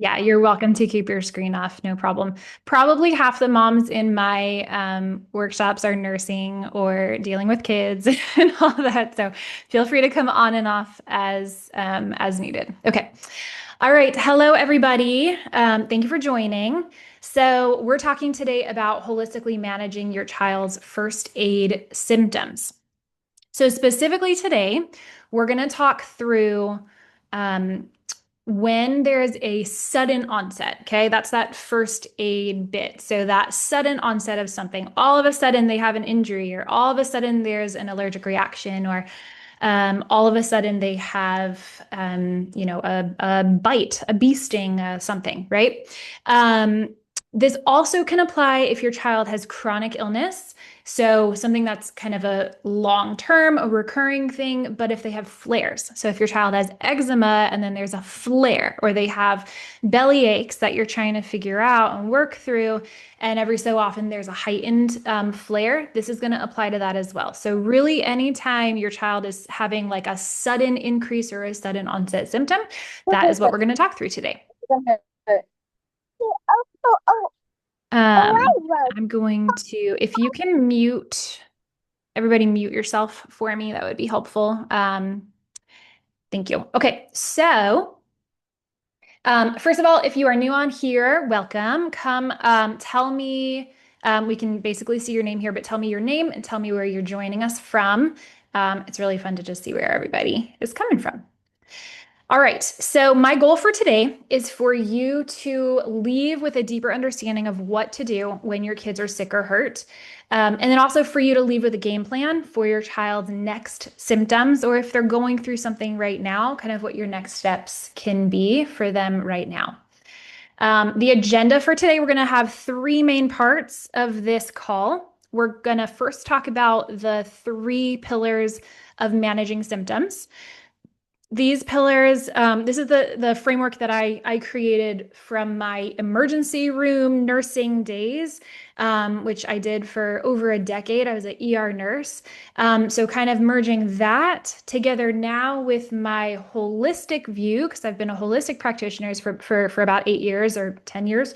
Yeah, you're welcome to keep your screen off, no problem. Probably half the moms in my workshops are nursing or dealing with kids and all that. So feel free to come on and off as needed. Okay. All right. Hello, everybody. Thank you for joining. So we're talking today about holistically managing your child's first aid symptoms. So specifically today, we're going to talk through um, when there's a sudden onset, okay, that's that first aid bit. So that sudden onset of something, all of a sudden they have an injury, or all of a sudden there's an allergic reaction, or all of a sudden they have, a bite, a bee sting, something, right? Um, this also can apply if your child has chronic illness. So something that's kind of a long-term, a recurring thing, but if they have flares. So if your child has eczema and then there's a flare, or they have belly aches that you're trying to figure out and work through, and every so often there's a heightened flare, this is going to apply to that as well. So really anytime your child is having like a sudden increase or a sudden onset symptom, that is what we're going to talk through today. Um, I'm going to, if you can everybody mute yourself for me, that would be helpful. Thank you. Okay, so first of all, if you are new on here, welcome. Come tell me, we can basically see your name here, but tell me your name and tell me where you're joining us from. It's really fun to just see where everybody is coming from. All right. So, my goal for today is for you to leave with a deeper understanding of what to do when your kids are sick or hurt. And then also for you to leave with a game plan for your child's next symptoms, or if they're going through something right now, kind of what your next steps can be for them right now. The agenda for today, we're going to have three main parts of this call. We're going to first talk about the three pillars of managing symptoms. These pillars, this is the framework that I created from my emergency room nursing days, which I did for over a decade. I was an ER nurse. So kind of merging that together now with my holistic view, because I've been a holistic practitioner for about 8 years or 10 years.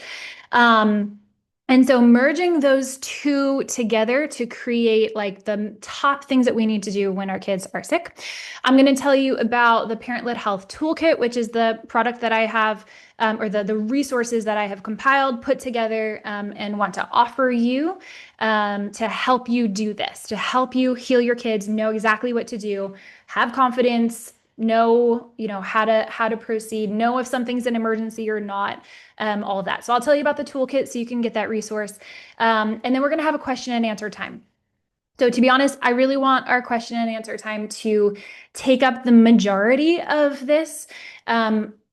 And so merging those two together to create like the top things that we need to do when our kids are sick. I'm going to tell you about the Parent-Led Health Toolkit, which is the product that I have, or the resources that I have compiled, put together, and want to offer you to help you do this, to help you heal your kids, know exactly what to do, have confidence, know, how to proceed, know if something's an emergency or not, all of that. So I'll tell you about the toolkit so you can get that resource. And then we're going to have a question and answer time. So to be honest, I really want our question and answer time to take up the majority of this.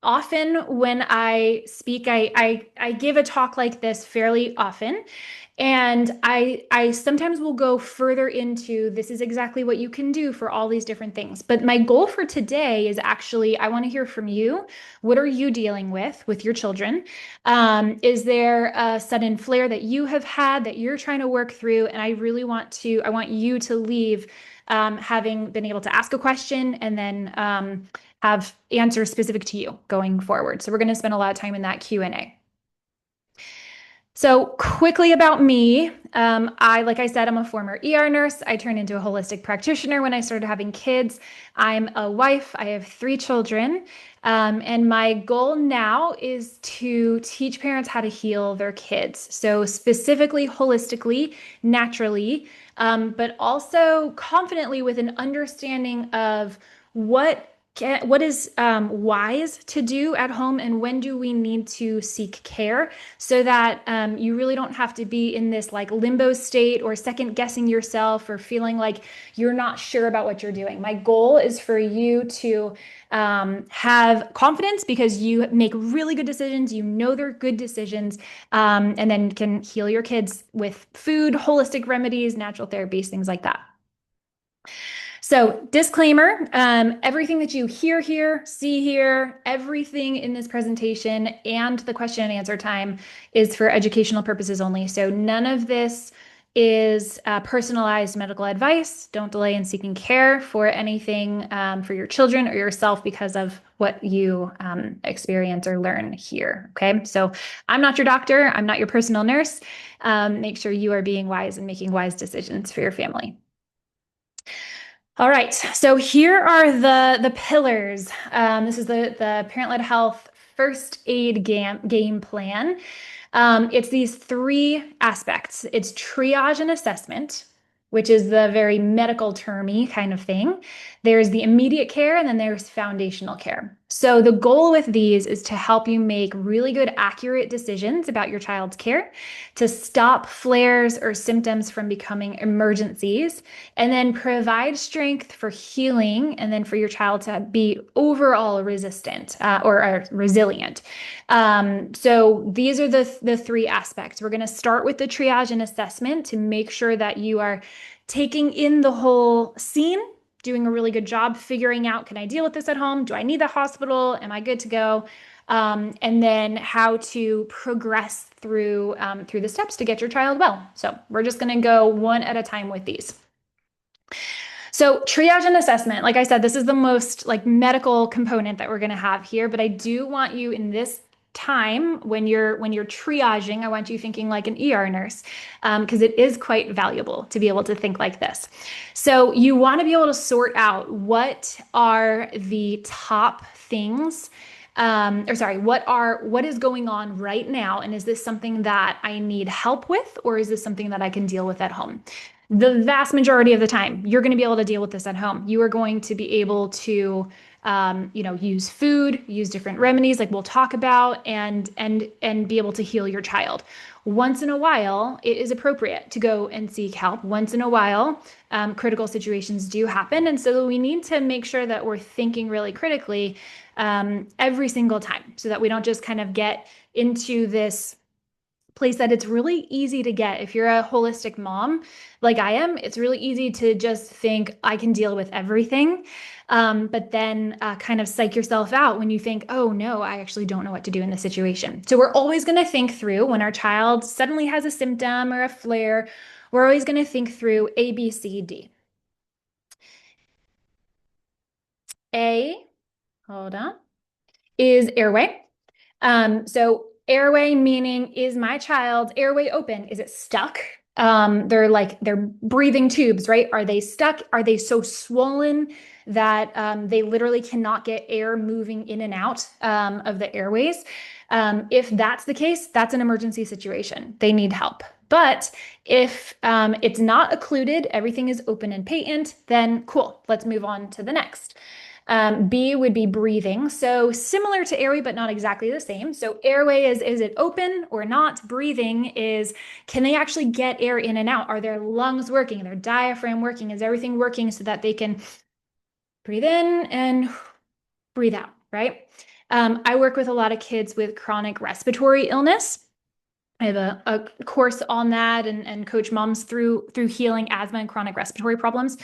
Often when I speak, I give a talk like this fairly often. And I sometimes will go further into this is exactly what you can do for all these different things. But my goal for today is actually I want to hear from you. What are you dealing with your children? Is there a sudden flare that you have had that you're trying to work through? And I want you to leave having been able to ask a question and then have answers specific to you going forward. So we're going to spend a lot of time in that Q&A. So quickly about me, like I said, I'm a former ER nurse. I turned into a holistic practitioner when I started having kids. I'm a wife. I have 3 children. And my goal now is to teach parents how to heal their kids. So specifically, holistically, naturally, but also confidently with an understanding of what is wise to do at home and when do we need to seek care so that you really don't have to be in this like limbo state or second guessing yourself or feeling like you're not sure about what you're doing. My goal is for you to have confidence because you make really good decisions, you know they're good decisions, and then can heal your kids with food, holistic remedies, natural therapies, things like that. So, disclaimer, everything that you hear here, see here, everything in this presentation and the question and answer time is for educational purposes only. So, none of this is personalized medical advice. Don't delay in seeking care for anything for your children or yourself because of what you experience or learn here. Okay. So I'm not your doctor. I'm not your personal nurse. Make sure you are being wise and making wise decisions for your family. All right, so here are the pillars. This is the parent-led health first aid game plan. It's these three aspects. It's triage and assessment, which is the very medical termy kind of thing. There's the immediate care, and then there's foundational care. So the goal with these is to help you make really good, accurate decisions about your child's care, to stop flares or symptoms from becoming emergencies, and then provide strength for healing, and then for your child to be overall resistant or resilient. So these are the three aspects. We're going to start with the triage and assessment to make sure that you are taking in the whole scene, doing a really good job figuring out, can I deal with this at home? Do I need the hospital? Am I good to go? And then how to progress through the steps to get your child well. So we're just going to go one at a time with these. So triage and assessment, like I said, this is the most like medical component that we're going to have here, but I do want you in this time when you're triaging, I want you thinking like an ER nurse, because it is quite valuable to be able to think like this. So you want to be able to sort out what are the top things, what is going on right now, and is this something that I need help with, or is this something that I can deal with at home? The vast majority of the time, you're going to be able to deal with this at home. You are going to be able to, use food, use different remedies, like we'll talk about, and be able to heal your child. Once in a while, it is appropriate to go and seek help. Once in a while, critical situations do happen, and so we need to make sure that we're thinking really critically every single time, so that we don't just kind of get into this place that it's really easy to get. If you're a holistic mom like I am, it's really easy to just think I can deal with everything. But then kind of psych yourself out when you think, oh no, I actually don't know what to do in this situation. So we're always going to think through when our child suddenly has a symptom or a flare, we're always going to think through A, B, C, D. A, hold on, is airway. So airway meaning, is my child's airway open? Is it stuck? They're breathing tubes, right? Are they stuck? Are they so swollen that they literally cannot get air moving in and out of the airways? If that's the case, that's an emergency situation. They need help. But if it's not occluded, everything is open and patent, then cool, let's move on to the next. B would be breathing. So similar to airway, but not exactly the same. So airway is it open or not? Breathing is, can they actually get air in and out? Are their lungs working? Their diaphragm working? Is everything working so that they can breathe in and breathe out, right? I work with a lot of kids with chronic respiratory illness. I have a course on that and coach moms through healing asthma and chronic respiratory problems.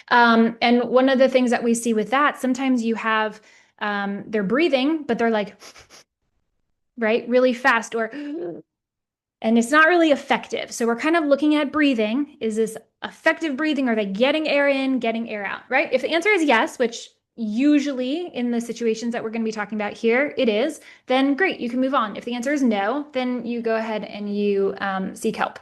And one of the things that we see with that, sometimes you have they're breathing, but they're like, right, really fast, and it's not really effective. So we're kind of looking at breathing. Is this effective breathing? Are they getting air in, getting air out, right? If the answer is yes, which usually in the situations that we're going to be talking about here, it is, then great, you can move on. If the answer is no, then you go ahead and you seek help.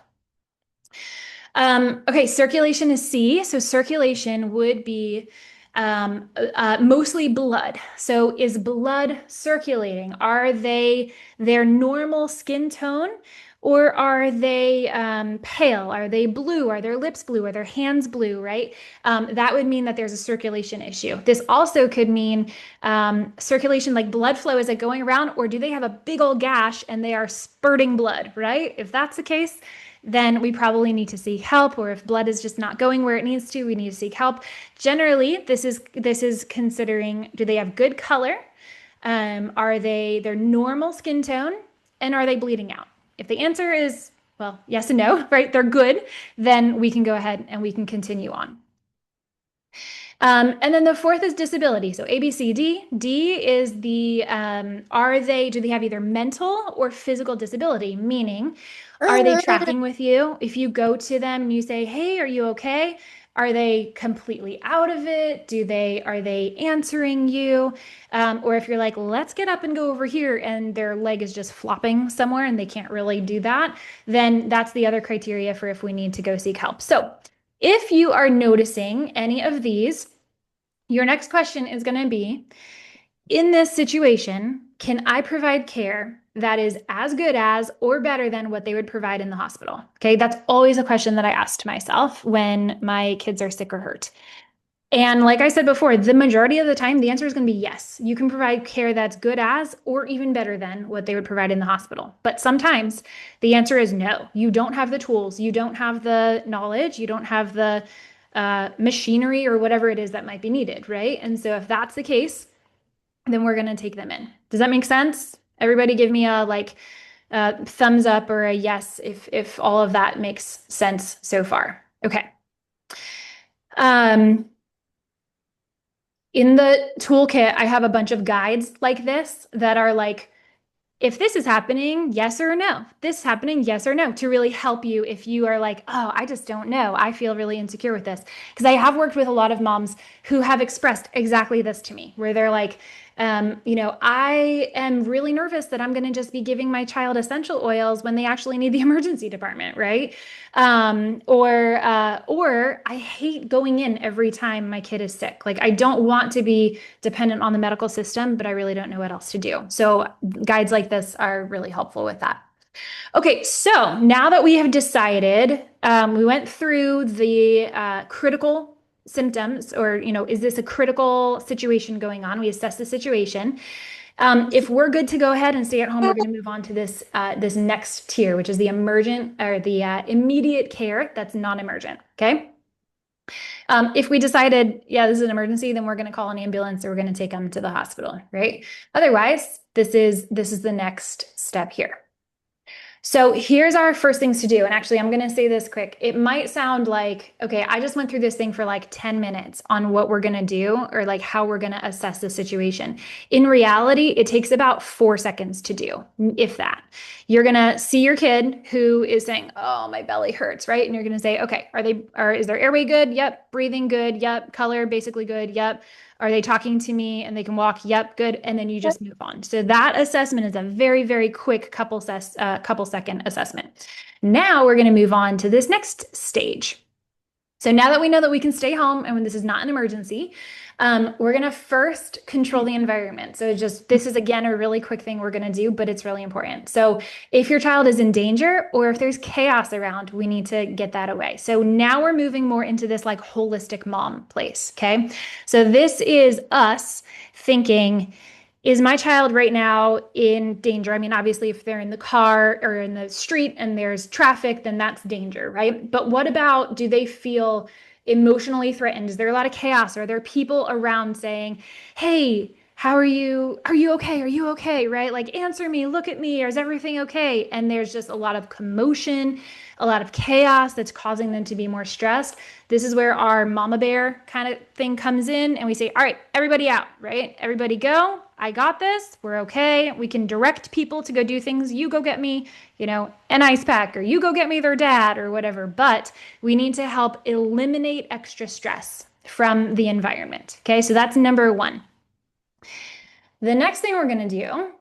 Okay, circulation is C. So circulation would be mostly blood. So is blood circulating? Are they their normal skin tone? Or are they pale? Are they blue? Are their lips blue? Are their hands blue, right? That would mean that there's a circulation issue. This also could mean circulation, like blood flow, is it going around? Or do they have a big old gash and they are spurting blood, right? If that's the case, then we probably need to seek help. Or if blood is just not going where it needs to, we need to seek help. Generally, this is considering, do they have good color? Are they their normal skin tone? And are they bleeding out? If the answer is, well, yes and no, right? They're good, then we can go ahead and we can continue on. And then the fourth is disability. So A, B, C, D. D is do they have either mental or physical disability? Meaning, are they tracking with you? If you go to them and you say, hey, are you okay? Are they completely out of it? Are they answering you? Or if you're like, let's get up and go over here, and their leg is just flopping somewhere and they can't really do that, then that's the other criteria for if we need to go seek help. So if you are noticing any of these, your next question is going to be, in this situation, can I provide care that is as good as or better than what they would provide in the hospital? Okay, that's always a question that I ask to myself when my kids are sick or hurt. And like I said before, the majority of the time, the answer is going to be yes. You can provide care that's good as or even better than what they would provide in the hospital. But sometimes the answer is no. You don't have the tools, you don't have the knowledge, you don't have the machinery or whatever it is that might be needed, right? And so if that's the case, then we're going to take them in. Does that make sense? Everybody give me a thumbs up or a yes if all of that makes sense so far. Okay. Um, in the toolkit, I have a bunch of guides like this that are like, if this is happening, yes or no. This is happening, yes or no, to really help you if you are like, oh, I just don't know. I feel really insecure with this. Because I have worked with a lot of moms who have expressed exactly this to me, where they're like, I am really nervous that I'm going to just be giving my child essential oils when they actually need the emergency department, right? Or I hate going in every time my kid is sick. Like I don't want to be dependent on the medical system, but I really don't know what else to do. So guides like this are really helpful with that. Okay, so now that we have decided, we went through the critical symptoms, or, is this a critical situation going on? We assess the situation. If we're good to go ahead and stay at home, we're going to move on to this next tier, which is the emergent or the immediate care that's non-emergent. Okay. If we decided, yeah, this is an emergency, then we're going to call an ambulance or we're going to take them to the hospital, right? Otherwise, this is the next step here. So here's our first things to do. And actually, I'm going to say this quick. It might sound like, okay, I just went through this thing for like 10 minutes on what we're going to do or like how we're going to assess the situation. In reality, it takes about 4 seconds to do, if that. You're going to see your kid who is saying, oh, my belly hurts, right? And you're going to say, okay, is their airway good? Yep. Breathing good? Yep. Color basically good? Yep. Are they talking to me and they can walk? Yep, good. And then you just move on. So that assessment is a very, very quick couple second assessment. Now we're going to move on to this next stage. So now that we know that we can stay home and when this is not an emergency, we're going to first control the environment. So this is again a really quick thing we're going to do, but it's really important. So if your child is in danger or if there's chaos around, we need to get that away. So now we're moving more into this like holistic mom place. Okay. So this is us thinking, is my child right now in danger? I mean, obviously, if they're in the car or in the street and there's traffic, then that's danger, right? But what about, do they feel emotionally threatened? Is there a lot of chaos? Are there people around saying, hey, how are you? Are you okay? Are you okay? Right? Like, answer me, look at me. Is everything okay? And there's just a lot of commotion, a lot of chaos that's causing them to be more stressed. This is where our mama bear kind of thing comes in, and we say, all right, everybody out, right? Everybody go. I got this. We're okay. We can direct people to go do things. You go get me, an ice pack, or you go get me their dad, or whatever. But we need to help eliminate extra stress from the environment. Okay, so that's number one. The next thing we're going to do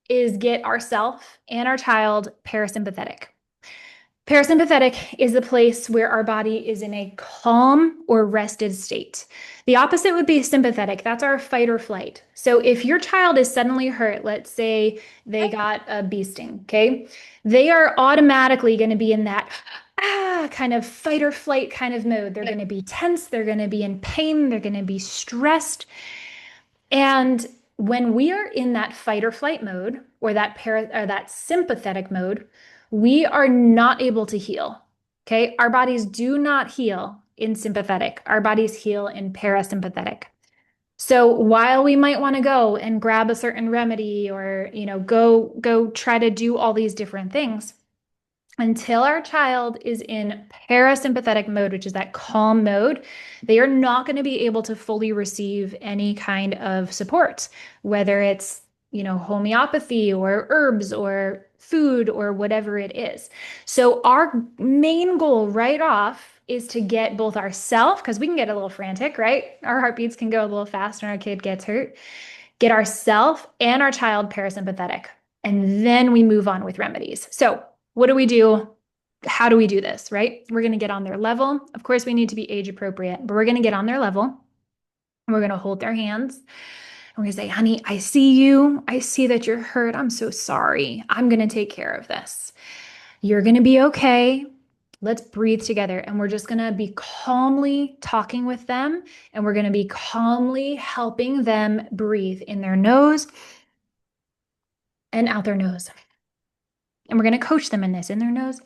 is get ourselves and our child parasympathetic. Parasympathetic is the place where our body is in a calm or rested state. The opposite would be sympathetic. That's our fight or flight. So if your child is suddenly hurt, let's say they got a bee sting, okay? They are automatically going to be in that kind of fight or flight kind of mode. They're going to be tense, they're going to be in pain, they're going to be stressed. And when we are in that fight or flight mode or that sympathetic mode, we are not able to heal. Okay. Our bodies do not heal in sympathetic. Our bodies heal in parasympathetic. So while we might want to go and grab a certain remedy or, go try to do all these different things, Until our child is in parasympathetic mode, which is that calm mode, they are not going to be able to fully receive any kind of support, whether it's, homeopathy or herbs or food or whatever it is. So our main goal right off is to get both ourself, because we can get a little frantic, right? Our heartbeats can go a little fast when our kid gets hurt. Get ourself and our child parasympathetic, and then we move on with remedies. So what do we do? How do we do this, right? We're going to get on their level. Of course, we need to be age appropriate, but we're going to get on their level and we're going to hold their hands. And we're going to say, honey, I see you. I see that you're hurt. I'm so sorry. I'm going to take care of this. You're going to be okay. Let's breathe together. And we're just going to be calmly talking with them. And we're going to be calmly helping them breathe in their nose and out their nose. And we're going to coach them in this, in their nose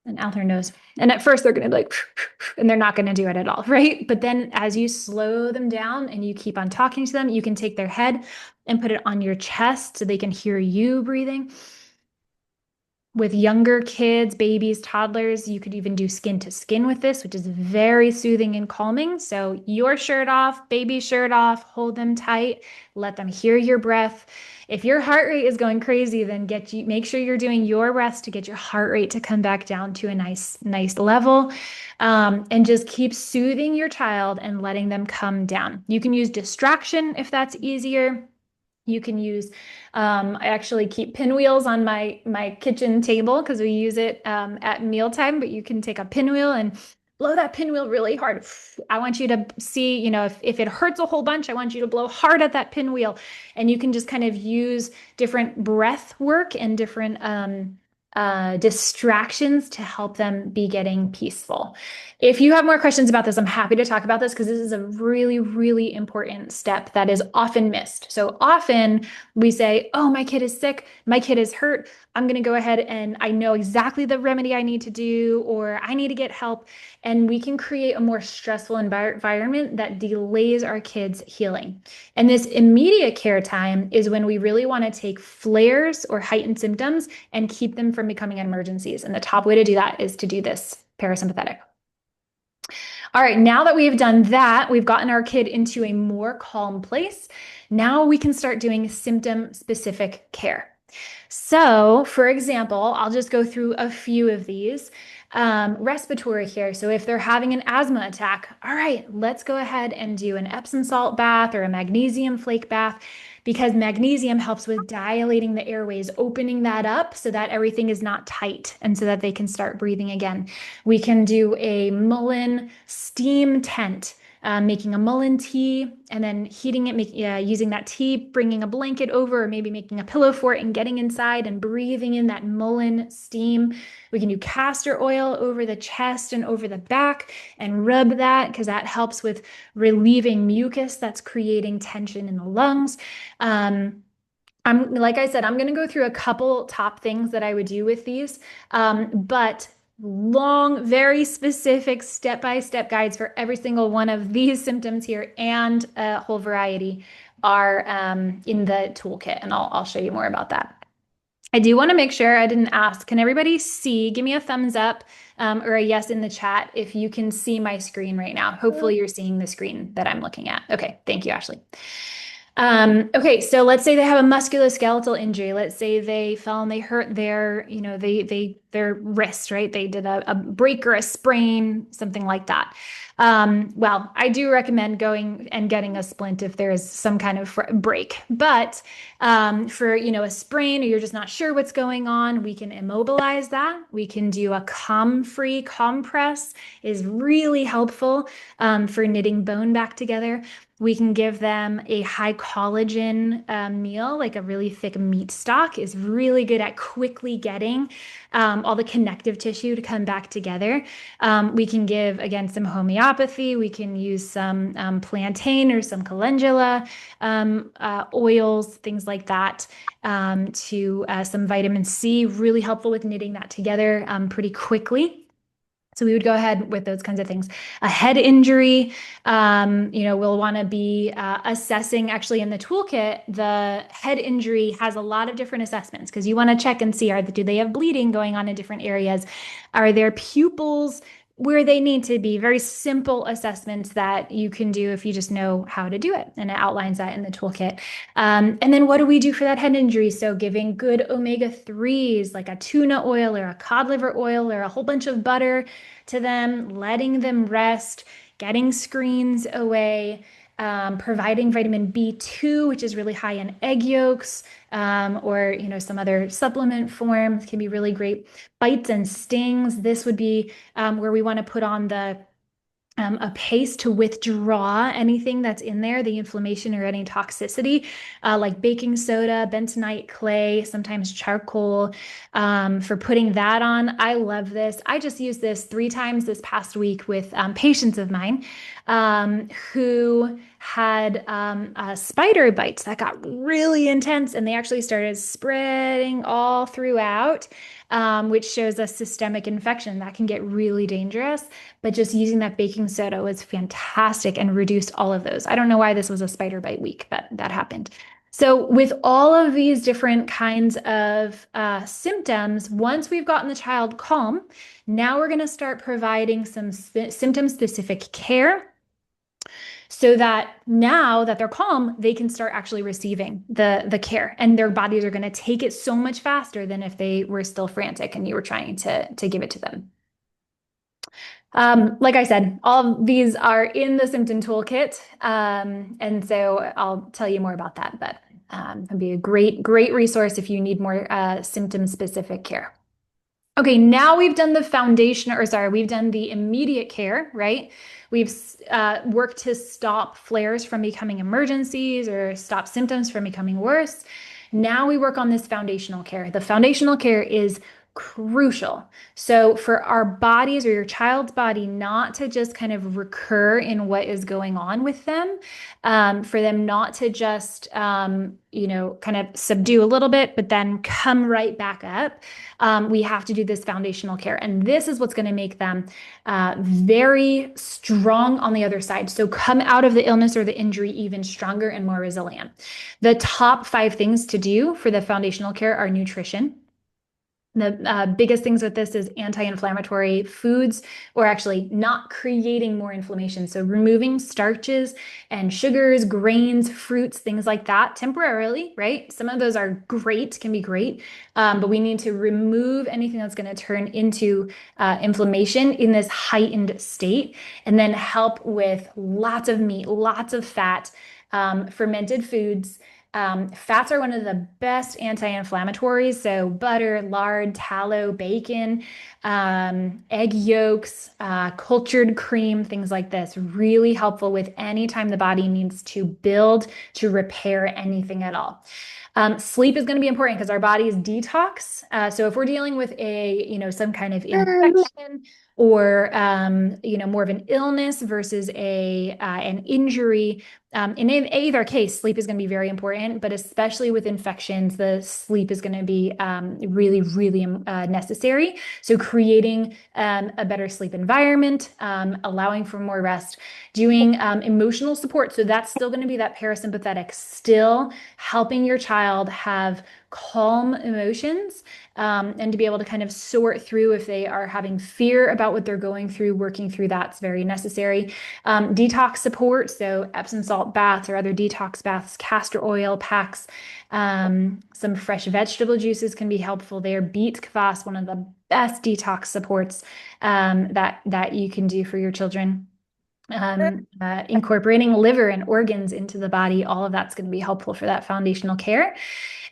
and out their nose. And at first they're going to be like, and they're not going to do it at all, right? But then as you slow them down and you keep on talking to them, you can take their head and put it on your chest so they can hear you breathing. With younger kids, babies, toddlers, you could even do skin to skin with this, which is very soothing and calming. So your shirt off, baby shirt off, hold them tight, let them hear your breath. If your heart rate is going crazy, then make sure you're doing your breaths to get your heart rate to come back down to a nice level. And just keep soothing your child and letting them come down. You can use distraction if that's easier. You can use, I actually keep pinwheels on my kitchen table because we use it at mealtime, but you can take a pinwheel and blow that pinwheel really hard. I want you to see, if it hurts a whole bunch, I want you to blow hard at that pinwheel. And you can just kind of use different breath work and different distractions to help them be getting peaceful. If you have more questions about this, I'm happy to talk about this because this is a really, really important step that is often missed. So often we say, oh, my kid is sick, my kid is hurt. I'm going to go ahead and I know exactly the remedy I need to do, or I need to get help. And we can create a more stressful environment that delays our kids' healing. And this immediate care time is when we really want to take flares or heightened symptoms and keep them from becoming emergencies. And the top way to do that is to do this parasympathetic. All right, now that we've done that, we've gotten our kid into a more calm place. Now we can start doing symptom-specific care. So, for example, I'll just go through a few of these. Respiratory care. So if they're having an asthma attack, all right, let's go ahead and do an Epsom salt bath or a magnesium flake bath, because magnesium helps with dilating the airways, opening that up so that everything is not tight and so that they can start breathing again. We can do a Mullein steam tent. Making a Mullein tea and then heating it, using that tea, bringing a blanket over, or maybe making a pillow for it and getting inside and breathing in that Mullein steam. We can do castor oil over the chest and over the back and rub that because that helps with relieving mucus that's creating tension in the lungs. Like I said, I'm going to go through a couple top things that I would do with these, but long, very specific step-by-step guides for every single one of these symptoms here and a whole variety are in the toolkit, and I'll show you more about that. I do want to make sure I didn't ask, can everybody see? Give me a thumbs up or a yes in the chat if you can see my screen right now. Hopefully you're seeing the screen that I'm looking at. Okay, thank you, Ashley. Okay, so let's say they have a musculoskeletal injury. Let's say they fell and they hurt their, their wrist, right? They did a break or a sprain, something like that. Well, I do recommend going and getting a splint if there is some kind of break. But for, a sprain or you're just not sure what's going on, we can immobilize that. We can do a Comfree compress is really helpful for knitting bone back together. We can give them a high collagen meal, like a really thick meat stock is really good at quickly getting all the connective tissue to come back together. We can give, again, some homeopathy. We can use some plantain or some calendula oils, things like that, to some vitamin C, really helpful with knitting that together pretty quickly. So we would go ahead with those kinds of things. A head injury, we'll want to be assessing actually in the toolkit. The head injury has a lot of different assessments because you want to check and see, do they have bleeding going on in different areas? Are their pupils where they need to be? Very simple assessments that you can do if you just know how to do it. And it outlines that in the toolkit. And then what do we do for that head injury? So giving good omega-3s like a tuna oil or a cod liver oil or a whole bunch of butter to them, letting them rest, getting screens away, providing vitamin B2, which is really high in egg yolks, or some other supplement form can be really great. Bites and stings. This would be where we want to put on a paste to withdraw anything that's in there, the inflammation or any toxicity, like baking soda, bentonite clay, sometimes charcoal, for putting that on. I love this. I just used this 3 times this past week with patients of mine who had spider bites that got really intense and they actually started spreading all throughout, which shows a systemic infection that can get really dangerous. But just using that baking soda was fantastic and reduced all of those. I don't know why this was a spider bite week, but that happened. So with all of these different kinds of symptoms, once we've gotten the child calm, now we're going to start providing some symptom-specific care so that now that they're calm, they can start actually receiving the care, and their bodies are going to take it so much faster than if they were still frantic and you were trying to give it to them. Like I said, all of these are in the symptom toolkit. And so I'll tell you more about that, but it'd be a great resource if you need more symptom specific care. Okay, now we've done the foundation, or sorry, we've done the immediate care, right? We've worked to stop flares from becoming emergencies or stop symptoms from becoming worse. Now we work on this foundational care. The foundational care is crucial. So for our bodies or your child's body not to just kind of recur in what is going on with them, for them not to just, kind of subdue a little bit, but then come right back up. We have to do this foundational care. And this is what's going to make them very strong on the other side. So come out of the illness or the injury even stronger and more resilient. The top 5 things to do for the foundational care are nutrition. The biggest things with this is anti-inflammatory foods, or actually not creating more inflammation. So removing starches and sugars, grains, fruits, things like that temporarily, right? Some of those are great, can be great, but we need to remove anything that's going to turn into inflammation in this heightened state, and then help with lots of meat, lots of fat, fermented foods. Fats are one of the best anti-inflammatories. So butter, lard, tallow, bacon, egg yolks, cultured cream, things like this. Really helpful with any time the body needs to build to repair anything at all. Sleep is going to be important because our bodies detox. So if we're dealing with some kind of infection or, more of an illness versus an injury, in either case, sleep is going to be very important, but especially with infections, the sleep is going to be really, really necessary. So creating a better sleep environment, allowing for more rest, doing emotional support. So that's still going to be that parasympathetic, still helping your child have calm emotions, and to be able to kind of sort through if they are having fear about what they're going through, working through that's very necessary. Detox support, so Epsom salt baths or other detox baths, castor oil packs, some fresh vegetable juices can be helpful there. Beet kvass, one of the best detox supports that you can do for your children. Incorporating liver and organs into the body, all of that's going to be helpful for that foundational care.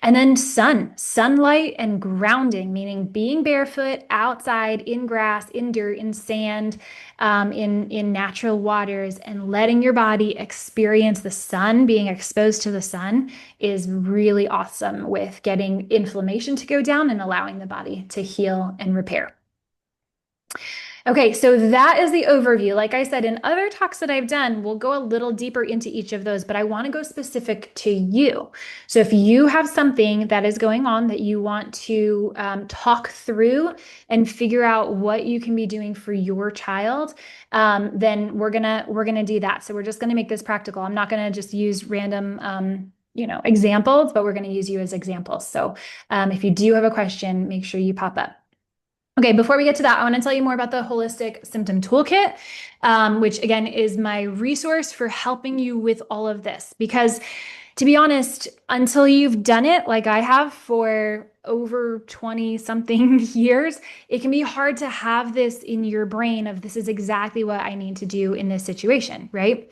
And then sunlight and grounding, meaning being barefoot outside in grass, in dirt, in sand, in natural waters, and letting your body experience the sun, being exposed to the sun is really awesome with getting inflammation to go down and allowing the body to heal and repair. Okay, so that is the overview. Like I said, in other talks that I've done, we'll go a little deeper into each of those, but I want to go specific to you. So if you have something that is going on that you want to talk through and figure out what you can be doing for your child, then we're gonna do that. So we're just gonna make this practical. I'm not gonna just use random examples, but we're gonna use you as examples. So if you do have a question, make sure you pop up. Okay, before we get to that, I want to tell you more about the Holistic Symptom Toolkit, which again is my resource for helping you with all of this. Because to be honest, until you've done it like I have for over 20 something years, it can be hard to have this in your brain of this is exactly what I need to do in this situation, right?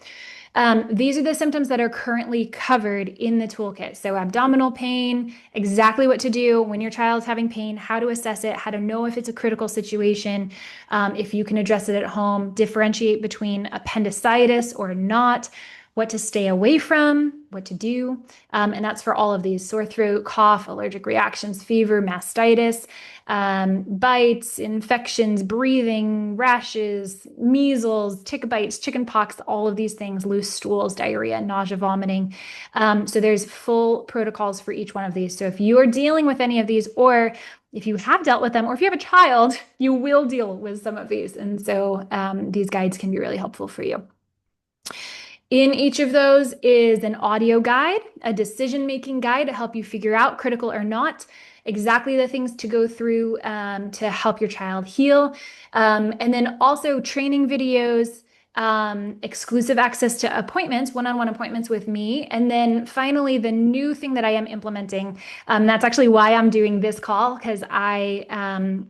These are the symptoms that are currently covered in the toolkit. So, abdominal pain, exactly what to do when your child's having pain, how to assess it, how to know if it's a critical situation, if you can address it at home, differentiate between appendicitis or not, what to stay away from, what to do. And that's for all of these: sore throat, cough, allergic reactions, fever, mastitis, bites, infections, breathing, rashes, measles, tick bites, chicken pox, all of these things, loose stools, diarrhea, nausea, vomiting. So there's full protocols for each one of these. So if you are dealing with any of these, or if you have dealt with them, or if you have a child, you will deal with some of these. And so these guides can be really helpful for you. In each of those is an audio guide, a decision-making guide to help you figure out, critical or not, exactly the things to go through to help your child heal. And then also training videos, exclusive access to appointments, one-on-one appointments with me. And then finally, the new thing that I am implementing, that's actually why I'm doing this call, because I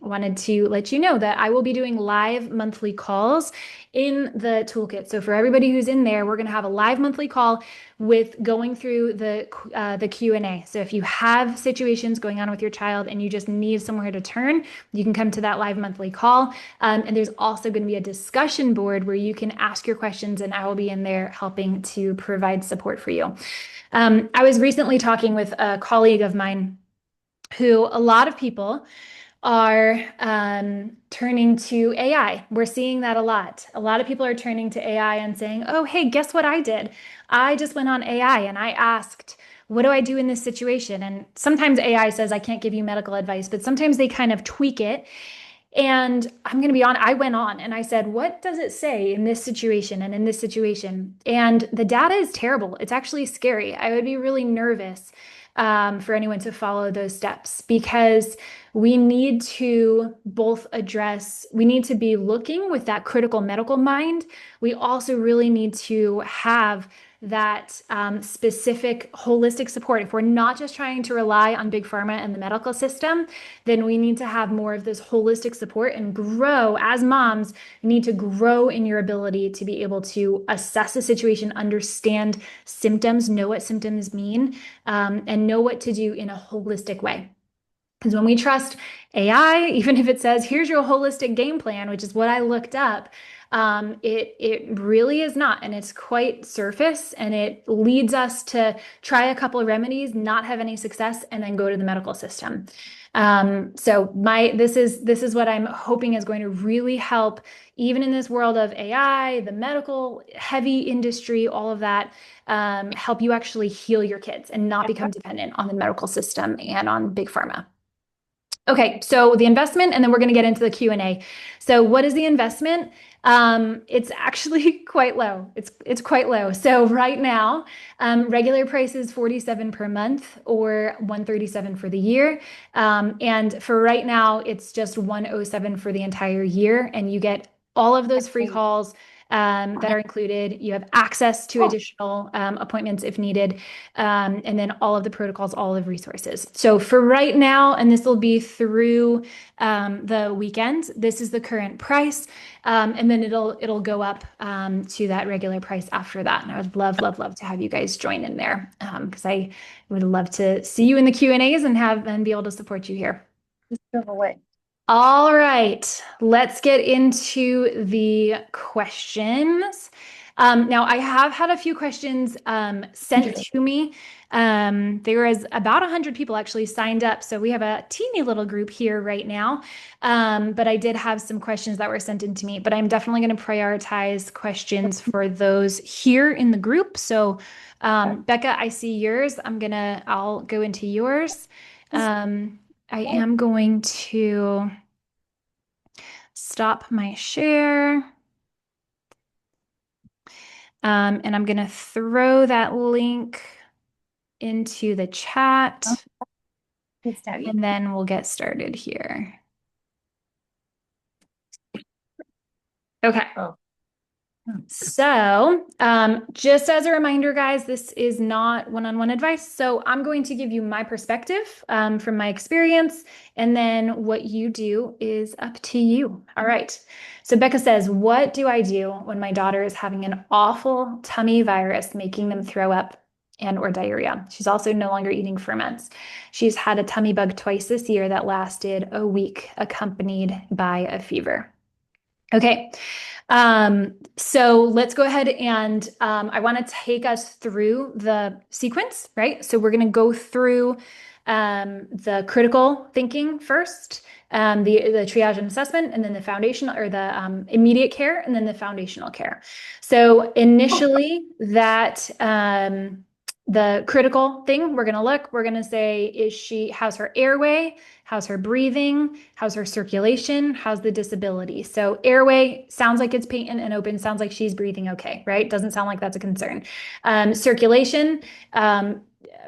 wanted to let you know that I will be doing live monthly calls in the toolkit. So for everybody who's in there, we're going to have a live monthly call with going through the Q&A. So if you have situations going on with your child and you just need somewhere to turn, you can come to that live monthly call. And there's also going to be a discussion board where you can ask your questions, and I will be in there helping to provide support for you. I was recently talking with a colleague of mine who a lot of people are turning to AI. We're seeing that a lot. A lot of people are turning to AI and saying, oh, hey, guess what I did? I just went on AI and I asked, what do I do in this situation? And sometimes AI says, I can't give you medical advice, but sometimes they kind of tweak it. And I'm going to be honest, I went on and I said, what does it say in this situation and in this situation? And the data is terrible. It's actually scary. I would be really nervous for anyone to follow those steps, because we need to both address, we need to be looking with that critical medical mind. We also really need to have that specific holistic support. If we're not just trying to rely on big pharma and the medical system, then we need to have more of this holistic support and grow as moms. You need to grow in your ability to be able to assess a situation, understand symptoms, know what symptoms mean, and know what to do in a holistic way. Because when we trust AI, even if it says, here's your holistic game plan, which is what I looked up, it really is not. And it's quite surface, and it leads us to try a couple of remedies, not have any success, and then go to the medical system. So this is what I'm hoping is going to really help, even in this world of AI, the medical heavy industry, all of that, help you actually heal your kids and not become dependent on the medical system and on big pharma. Okay, so the investment, and then we're going to get into the Q&A. So what is the investment? It's actually quite low. It's quite low. So right now, regular price is $47 per month or $137 for the year. And for right now, it's just $107 for the entire year, and you get all of those free calls that are included. You have access to additional appointments if needed, and then all of the protocols, all of the resources. So for right now, and this will be through the weekend, this is the current price, and then it'll go up to that regular price after that. And I would love, love, love to have you guys join in there, because I would love to see you in the Q&As and be able to support you here. Just go away. All right, let's get into the questions. Now, I have had a few questions sent to me. There was about 100 people actually signed up, so we have a teeny little group here right now. But I did have some questions that were sent in to me, but I'm definitely going to prioritize questions for those here in the group. So, Becca, I see yours. I'll go into yours. I am going to stop my share. And I'm going to throw that link into the chat, and then we'll get started here. Okay. So, just as a reminder, guys, this is not one-on-one advice. So I'm going to give you my perspective from my experience, and then what you do is up to you. All right. So Becca says, what do I do when my daughter is having an awful tummy virus, making them throw up and or diarrhea? She's also no longer eating ferments. She's had a tummy bug twice this year that lasted a week, accompanied by a fever. Okay. So let's go ahead and I want to take us through the sequence, right? So we're going to go through the critical thinking first, the triage and assessment, and then the foundational or the immediate care, and then the foundational care. So initially, the critical thing we're going to say, how's her airway? How's her breathing? How's her circulation? How's the disability? So airway sounds like it's patent and open, sounds like she's breathing okay, right? Doesn't sound like that's a concern. Circulation,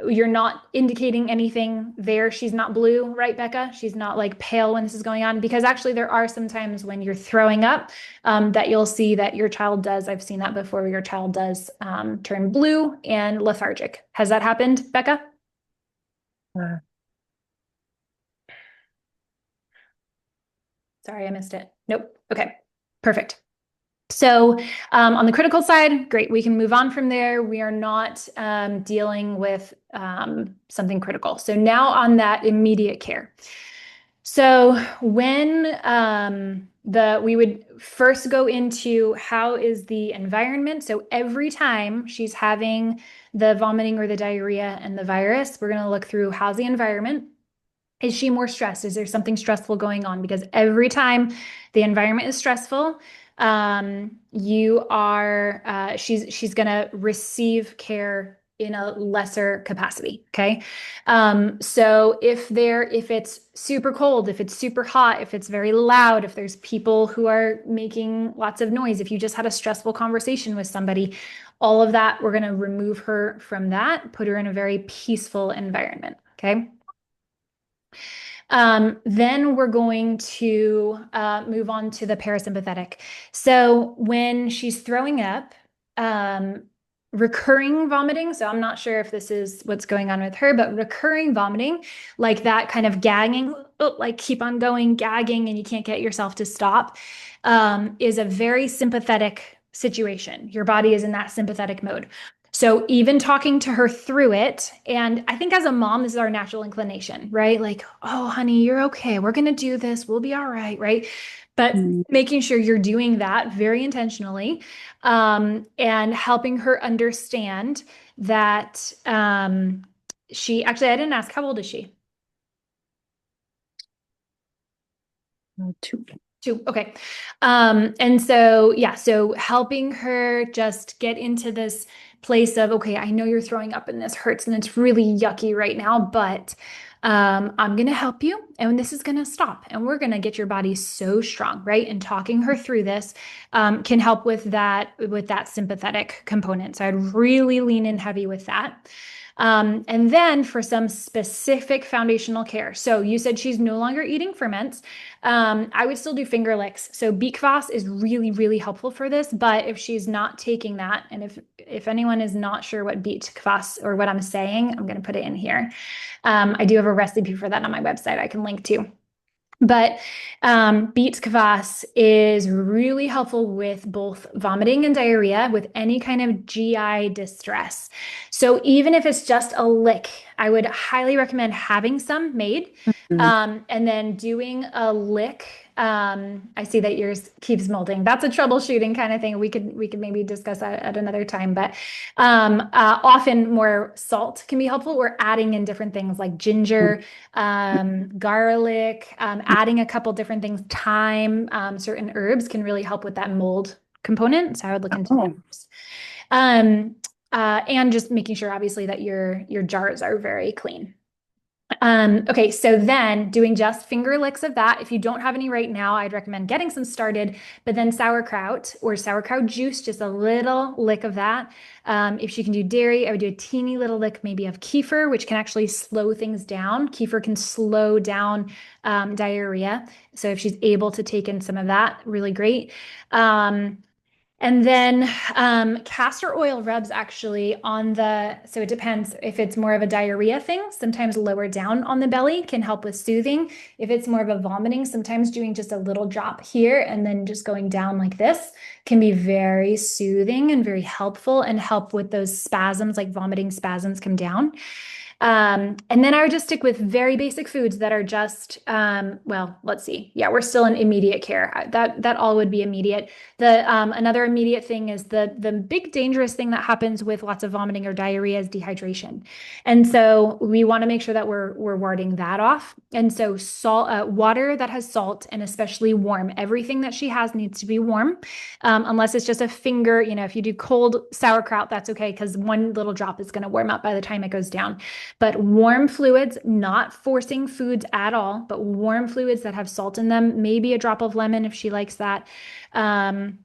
you're not indicating anything there. She's not blue, right, Becca? She's not like pale when this is going on, because actually there are some times when you're throwing up that you'll see that your child does. I've seen that before, where your child does turn blue and lethargic. Has that happened, Becca? Sorry, I missed it. Nope. Okay, perfect. So on the critical side, great, we can move on from there. We are not dealing with something critical. So now on that immediate care. So when we would first go into how is the environment. So every time she's having the vomiting or the diarrhea and the virus, we're going to look through how's the environment. Is she more stressed? Is there something stressful going on? Because every time the environment is stressful, she's gonna receive care in a lesser capacity. Okay. So if it's super cold, if it's super hot, if it's very loud, if there's people who are making lots of noise, if you just had a stressful conversation with somebody, all of that, we're gonna remove her from that, put her in a very peaceful environment. Okay. Then we're going to move on to the parasympathetic. So when she's throwing up, recurring vomiting, so I'm not sure if this is what's going on with her, but recurring vomiting, like that kind of gagging, like keep on going, gagging, and you can't get yourself to stop, is a very sympathetic situation. Your body is in that sympathetic mode. So even talking to her through it, and I think as a mom, this is our natural inclination, right? Like, oh, honey, you're okay. We're going to do this. We'll be all right, right? But making sure you're doing that very intentionally, and helping her understand that I didn't ask, how old is she? 2. 2. Okay. And so, yeah, so helping her just get into this place of, okay, I know you're throwing up and this hurts and it's really yucky right now, but I'm going to help you and this is going to stop and we're going to get your body so strong, right? And talking her through this can help with that sympathetic component. So I'd really lean in heavy with that. And then for some specific foundational care. So you said she's no longer eating ferments. I would still do finger licks. So beet kvass is really, really helpful for this. But if she's not taking that, and if anyone is not sure what beet kvass or what I'm saying, I'm going to put it in here. I do have a recipe for that on my website I can link to. But beet kvass is really helpful with both vomiting and diarrhea, with any kind of GI distress. So even if it's just a lick, I would highly recommend having some made. Mhm. And then doing a lick. I see that yours keeps molding. That's a troubleshooting kind of thing. We could maybe discuss that at another time. But often more salt can be helpful. We're adding in different things like ginger, garlic, adding a couple different things, thyme, certain herbs can really help with that mold component. So I would look into Oh, those. Um, and just making sure, obviously, that your jars are very clean. Okay, so then doing just finger licks of that. If you don't have any right now, I'd recommend getting some started, but then sauerkraut or sauerkraut juice, just a little lick of that. If she can do dairy, I would do a teeny little lick maybe of kefir, which can actually slow things down. Kefir can slow down diarrhea. So if she's able to take in some of that, really great. And then castor oil rubs actually on so it depends if it's more of a diarrhea thing, sometimes lower down on the belly can help with soothing. If it's more of a vomiting, sometimes doing just a little drop here and then just going down like this can be very soothing and very helpful and help with those spasms, like vomiting spasms come down. And then I would just stick with very basic foods that are just, well, let's see. Yeah, we're still in immediate care. That all would be immediate. The another immediate thing is the big dangerous thing that happens with lots of vomiting or diarrhea is dehydration. And so we want to make sure that we're warding that off. And so salt, water that has salt and especially warm. Everything that she has needs to be warm, unless it's just a finger. If you do cold sauerkraut, that's okay because one little drop is going to warm up by the time it goes down. But warm fluids, not forcing foods at all, but warm fluids that have salt in them, maybe a drop of lemon if she likes that. Um,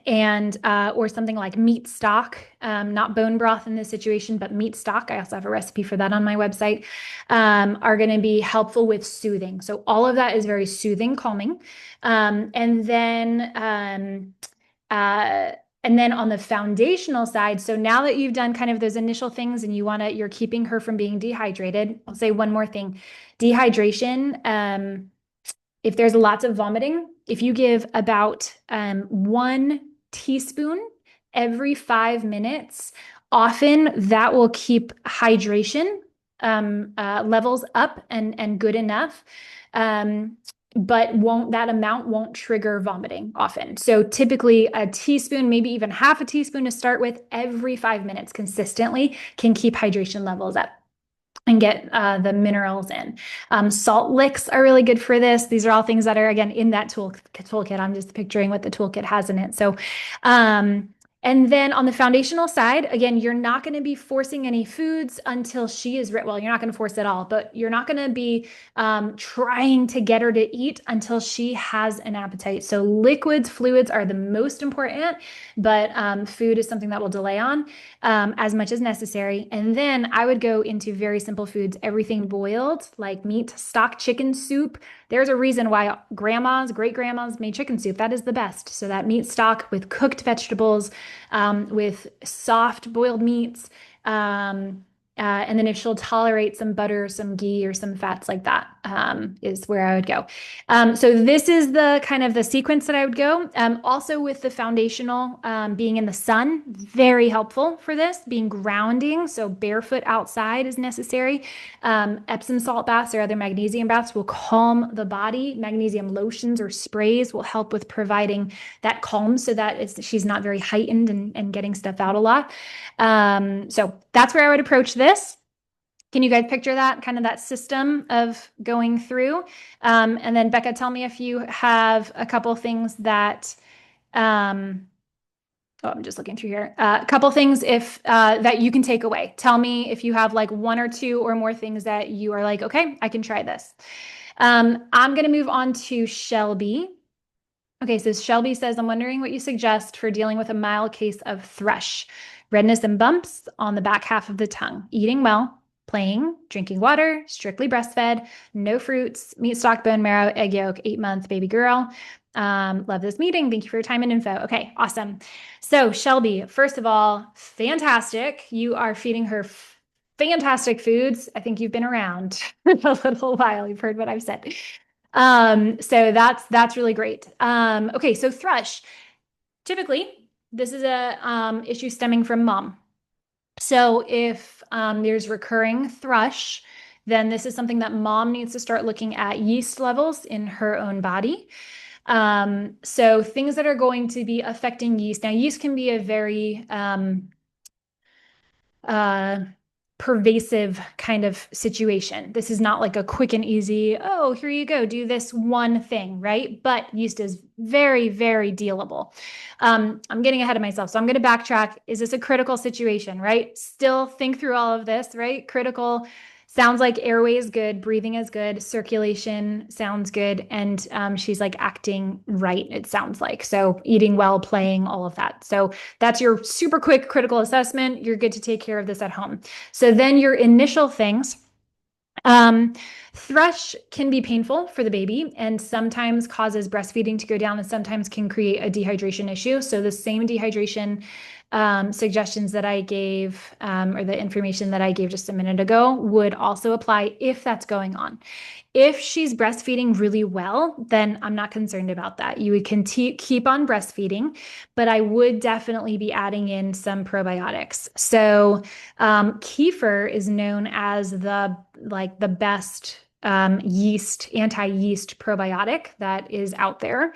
and or something like meat stock, not bone broth in this situation, but meat stock. I also have a recipe for that on my website. Are going to be helpful with soothing. So all of that is very soothing, calming. And then uh, and then on the foundational side, so now that you've done kind of those initial things and you're keeping her from being dehydrated, I'll say one more thing. Dehydration, if there's lots of vomiting, if you give about 1 teaspoon every 5 minutes, often that will keep hydration levels up and good enough. Um, but that amount won't trigger vomiting often. So typically a teaspoon, maybe even half a teaspoon to start with every 5 minutes consistently can keep hydration levels up and get the minerals in. Salt licks are really good for this. These are all things that are, again, in that toolkit. I'm just picturing what the toolkit has in it. So, and then on the foundational side, again, you're not going to be forcing any foods until she is ready. Well, you're not going to force it all, but you're not going to be trying to get her to eat until she has an appetite. So liquids, fluids are the most important, but food is something that will delay on as much as necessary. And then I would go into very simple foods, everything boiled, like meat, stock, chicken soup. There's a reason why grandmas, great grandmas made chicken soup. That is the best. So that meat stock with cooked vegetables, with soft boiled meats. And then if she'll tolerate some butter, some ghee, or some fats like that, is where I would go. So this is the kind of the sequence that I would go. Also with the foundational, being in the sun, very helpful for this, being grounding. So barefoot outside is necessary. Epsom salt baths or other magnesium baths will calm the body. Magnesium lotions or sprays will help with providing that calm so that she's not very heightened and getting stuff out a lot. So that's where I would approach this. Can you guys picture that kind of that system of going through? And then Becca, tell me if you have a couple things that, oh, I'm just looking through here. A couple things if that you can take away. Tell me if you have like one or two or more things that you are like, okay, I can try this. I'm going to move on to Shelby. Okay, so Shelby says, I'm wondering what you suggest for dealing with a mild case of thrush, redness and bumps on the back half of the tongue, eating well, playing, drinking water, strictly breastfed, no fruits, meat stock, bone marrow, egg yolk, 8 month baby girl. Love this meeting. Thank you for your time and info. Okay, awesome. So Shelby, first of all, fantastic. You are feeding her fantastic foods. I think you've been around a little while. You've heard what I've said. So that's really great. Okay, so thrush. Typically, this is a issue stemming from mom. So if there's recurring thrush, then this is something that mom needs to start looking at yeast levels in her own body. So things that are going to be affecting yeast. Now, yeast can be a very uh, pervasive kind of situation. This is not like a quick and easy, oh, here you go, do this one thing, right? But yeast is very, very dealable. I'm getting ahead of myself, so I'm going to backtrack. Is this a critical situation, right? Still think through all of this, right? Critical sounds like airway is good, breathing is good, circulation sounds good, and she's like acting right, it sounds like. So eating well, playing, all of that. So that's your super quick critical assessment. You're good to take care of this at home. So then your initial things. Um, Thrush can be painful for the baby and sometimes causes breastfeeding to go down and sometimes can create a dehydration issue. So the same dehydration suggestions that I gave or the information that I gave just a minute ago would also apply if that's going on. If she's breastfeeding really well, then I'm not concerned about that. You would keep on breastfeeding, but I would definitely be adding in some probiotics. So kefir is known as the best anti-yeast probiotic that is out there.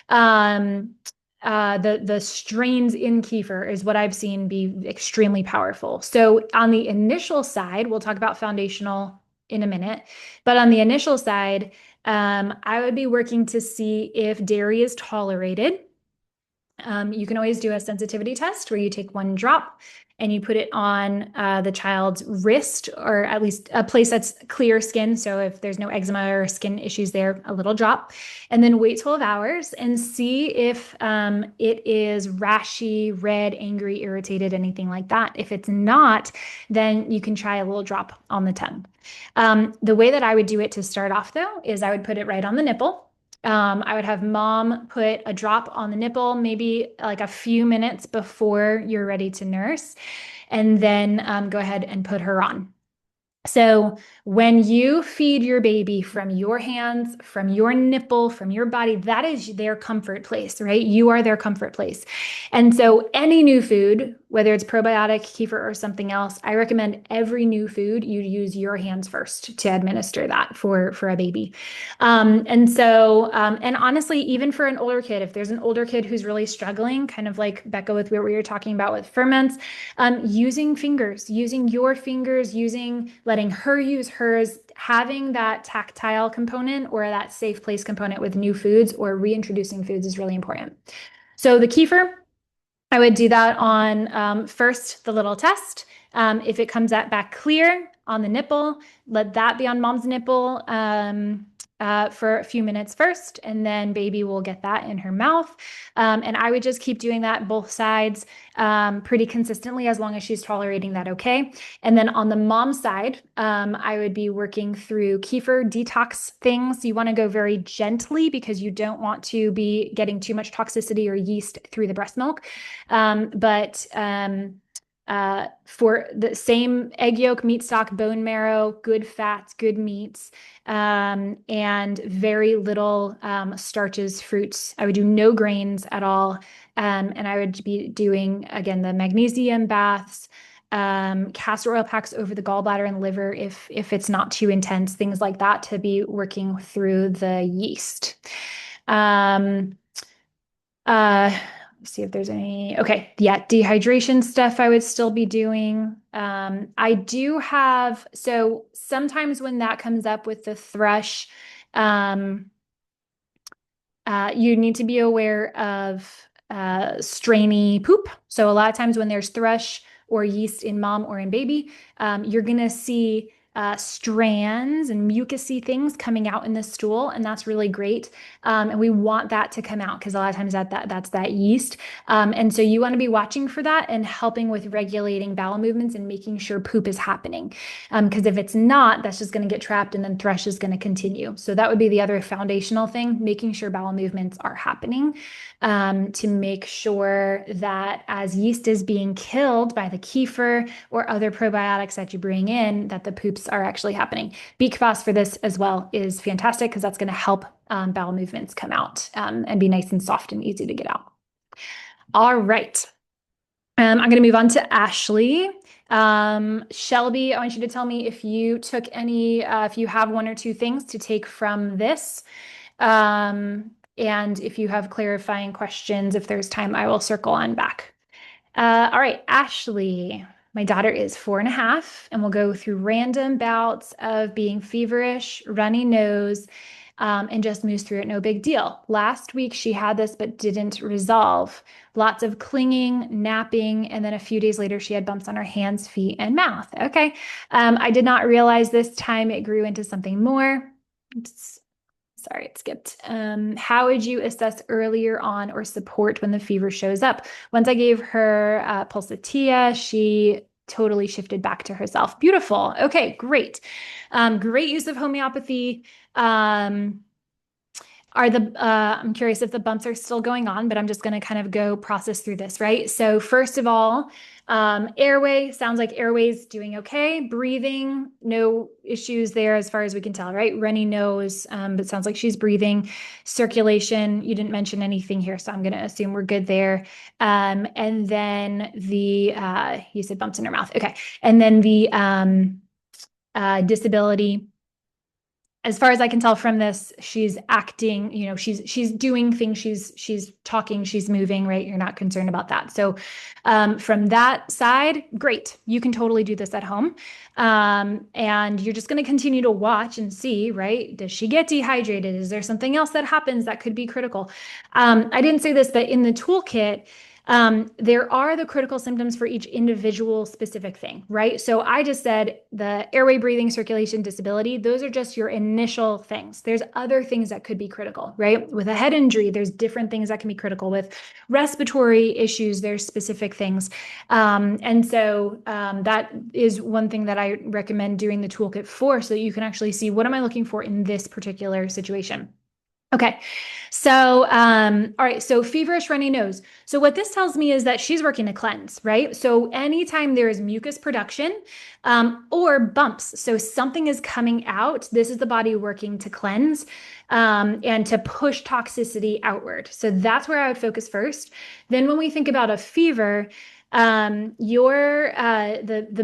Um, the strains in kefir is what I've seen be extremely powerful. So on the initial side, we'll talk about foundational in a minute, but on the initial side, I would be working to see if dairy is tolerated. You can always do a sensitivity test where you take one drop and you put it on the child's wrist or at least a place that's clear skin. So if there's no eczema or skin issues there, a little drop. And then wait 12 hours and see if it is rashy, red, angry, irritated, anything like that. If it's not, then you can try a little drop on the tongue. The way that I would do it to start off, though, is I would put it right on the nipple. I would have mom put a drop on the nipple, maybe like a few minutes before you're ready to nurse, and then go ahead and put her on. So when you feed your baby from your hands, from your nipple, from your body, that is their comfort place, right? You are their comfort place. And so any new food, whether it's probiotic, kefir, or something else, I recommend every new food you use your hands first to administer that for a baby. And honestly, even for an older kid, if there's an older kid who's really struggling, kind of like Becca with what we were talking about with ferments, using your fingers, letting her use hers, having that tactile component or that safe place component with new foods or reintroducing foods is really important. So the kefir, I would do that on first the little test. If it comes out back clear on the nipple, let that be on mom's nipple for a few minutes first, and then baby will get that in her mouth. And I would just keep doing that both sides pretty consistently as long as she's tolerating that okay. And then on the mom side, I would be working through kefir detox things. You want to go very gently because you don't want to be getting too much toxicity or yeast through the breast milk. For the same egg yolk, meat stock, bone marrow, good fats, good meats, and very little starches, fruits. I would do no grains at all. And I would be doing, again, the magnesium baths, castor oil packs over the gallbladder and liver if it's not too intense, things like that to be working through the yeast. Um, see if there's any. Okay, yeah, dehydration stuff I would still be doing. I do have, so sometimes when that comes up with the thrush, you need to be aware of strainy poop. So a lot of times when there's thrush or yeast in mom or in baby, you're gonna see strands and mucousy things coming out in the stool, and that's really great. And we want that to come out because a lot of times that's that yeast. And so you want to be watching for that and helping with regulating bowel movements and making sure poop is happening. Because if it's not, that's just going to get trapped and then thrush is going to continue. So that would be the other foundational thing, making sure bowel movements are happening. To make sure that as yeast is being killed by the kefir or other probiotics that you bring in, that the poops are actually happening. Beak Phos for this as well is fantastic because that's going to help bowel movements come out and be nice and soft and easy to get out. All right. I'm going to move on to Ashley. Shelby, I want you to tell me if you took any, if you have one or two things to take from this. And if you have clarifying questions, if there's time, I will circle on back. All right, Ashley. My daughter is 4.5, and we'll go through random bouts of being feverish, runny nose, and just moves through it. No big deal. Last week she had this but didn't resolve. Lots of clinging, napping, and then a few days later she had bumps on her hands, feet, and mouth. Okay. I did not realize this time it grew into something more. Oops. Sorry, it skipped. How would you assess earlier on or support when the fever shows up? Once I gave her Pulsatia, she totally shifted back to herself. Beautiful. Okay, great. Great use of homeopathy. Um, I'm curious if the bumps are still going on, but I'm just going to kind of go process through this, right? So first of all, airway, sounds like airway's doing okay. Breathing, no issues there as far as we can tell, right? Runny nose, but sounds like she's breathing. Circulation, you didn't mention anything here, so I'm going to assume we're good there. And then you said bumps in her mouth. Okay. And then the disability, as far as I can tell from this, she's acting, she's doing things, she's talking, she's moving, right? You're not concerned about that. So from that side, great. You can totally do this at home. And you're just going to continue to watch and see, right? Does she get dehydrated? Is there something else that happens that could be critical? I didn't say this, but in the toolkit, there are the critical symptoms for each individual specific thing, right? So I just said the airway, breathing, circulation, disability, those are just your initial things. There's other things that could be critical, right? With a head injury, there's different things that can be critical. With respiratory issues, there's specific things. And so that is one thing that I recommend doing the toolkit for, so that you can actually see, what am I looking for in this particular situation? Okay. So, all right. So feverish runny nose. So what this tells me is that she's working to cleanse, right? So anytime there is mucus production, or bumps, so something is coming out, this is the body working to cleanse, and to push toxicity outward. So that's where I would focus first. Then when we think about a fever, the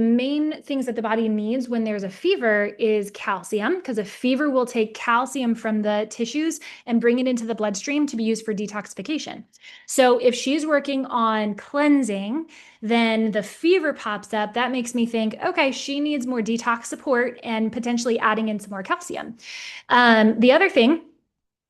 main things that the body needs when there's a fever is calcium, because a fever will take calcium from the tissues and bring it into the bloodstream to be used for detoxification. So if she's working on cleansing, then the fever pops up. That makes me think, okay, she needs more detox support and potentially adding in some more calcium. The other thing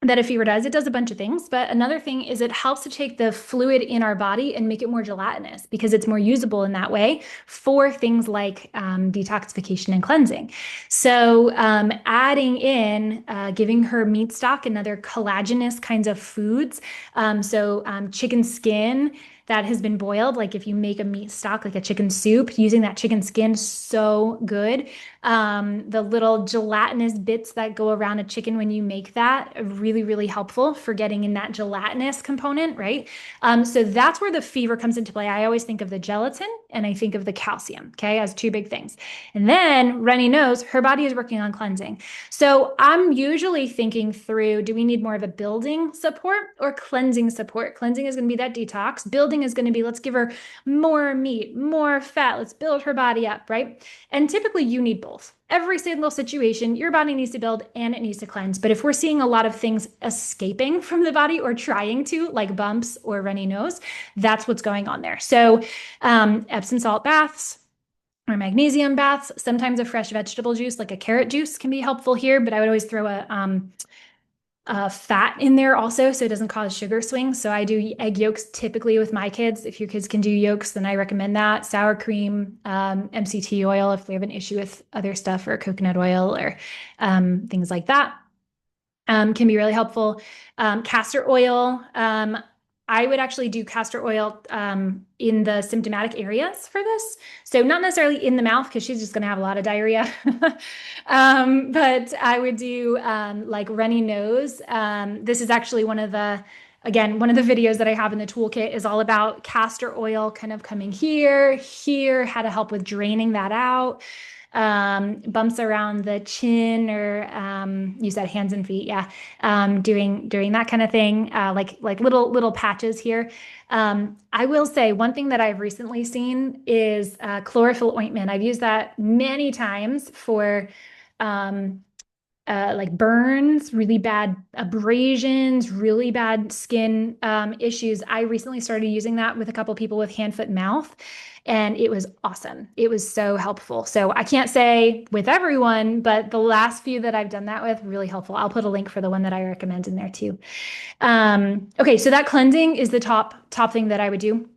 that a fever does, it does a bunch of things, but another thing is it helps to take the fluid in our body and make it more gelatinous, because it's more usable in that way for things like detoxification and cleansing. So adding in, giving her meat stock and other collagenous kinds of foods. Chicken skin that has been boiled, like if you make a meat stock, like a chicken soup, using that chicken skin, so good. The little gelatinous bits that go around a chicken when you make that are really, really helpful for getting in that gelatinous component, right? So that's where the fever comes into play. I always think of the gelatin and I think of the calcium, okay, as two big things. And then runny nose, her body is working on cleansing. So I'm usually thinking through, do we need more of a building support or cleansing support? Cleansing is going to be that detox. Building is going to be, let's give her more meat, more fat. Let's build her body up, right? And typically you need both. Every single situation, your body needs to build and it needs to cleanse. But if we're seeing a lot of things escaping from the body or trying to, like bumps or runny nose, that's what's going on there. So Epsom salt baths or magnesium baths, sometimes a fresh vegetable juice, like a carrot juice, can be helpful here. But I would always throw a fat in there also, so it doesn't cause sugar swings. So I do egg yolks typically with my kids. If your kids can do yolks, then I recommend that. Sour cream, MCT oil if they have an issue with other stuff, or coconut oil, or things like that, can be really helpful. Castor oil. I would actually do castor oil in the symptomatic areas for this. So not necessarily in the mouth, because she's just going to have a lot of diarrhea. But I would do like runny nose. This is actually one of the videos that I have in the toolkit is all about castor oil kind of coming here, how to help with draining that out. bumps around the chin, or you said hands and feet, yeah, doing that kind of thing, like little patches here. I will say one thing that I've recently seen is chlorophyll ointment. I've used that many times for um, like burns, really bad abrasions, really bad skin issues. I recently started using that with a couple people with hand, foot, mouth, and it was awesome. It was so helpful. So I can't say with everyone, but the last few that I've done that with, really helpful. I'll put a link for the one that I recommend in there too. Okay, so that cleansing is the top thing that I would do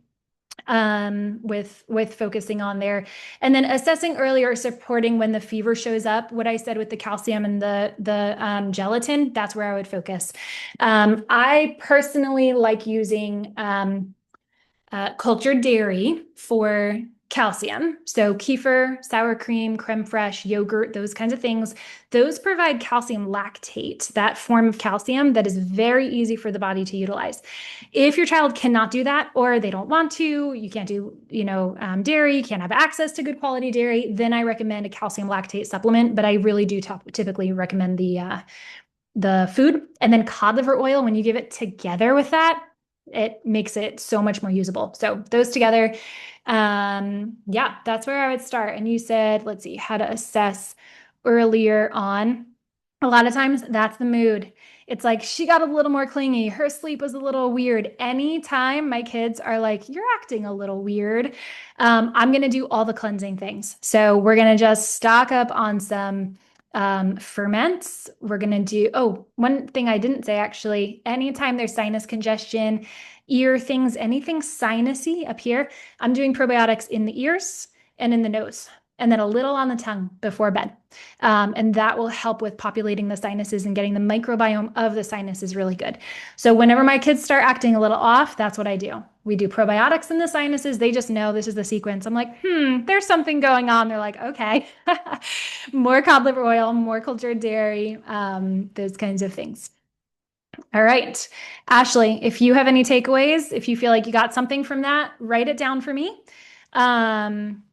with focusing on there, and then assessing early or supporting when the fever shows up. What I said with the calcium and the gelatin, that's where I would focus. I personally like using cultured dairy for calcium. So kefir, sour cream, creme fraiche, yogurt, those kinds of things. Those provide calcium lactate, that form of calcium that is very easy for the body to utilize. If your child cannot do that, or they don't want to, you can't do, dairy, you can't have access to good quality dairy, then I recommend a calcium lactate supplement. But I really do typically recommend the food. And then cod liver oil, when you give it together with that, it makes it so much more usable. So those together, yeah, that's where I would start. And you said, let's see, how to assess earlier on. A lot of times that's the mood. It's like she got a little more clingy. Her sleep was a little weird. Anytime my kids are like, you're acting a little weird, I'm going to do all the cleansing things. So we're going to just stock up on some ferments. We're going to do, oh, one thing I didn't say actually, anytime there's sinus congestion, ear things, anything sinusy up here, I'm doing probiotics in the ears and in the nose, and then a little on the tongue before bed. And that will help with populating the sinuses and getting the microbiome of the sinuses really good. So whenever my kids start acting a little off, that's what I do. We do probiotics in the sinuses. They just know this is the sequence. I'm like, there's something going on. They're like, okay, more cod liver oil, more cultured dairy, those kinds of things. All right. Ashley, if you have any takeaways, if you feel like you got something from that, write it down for me. Um,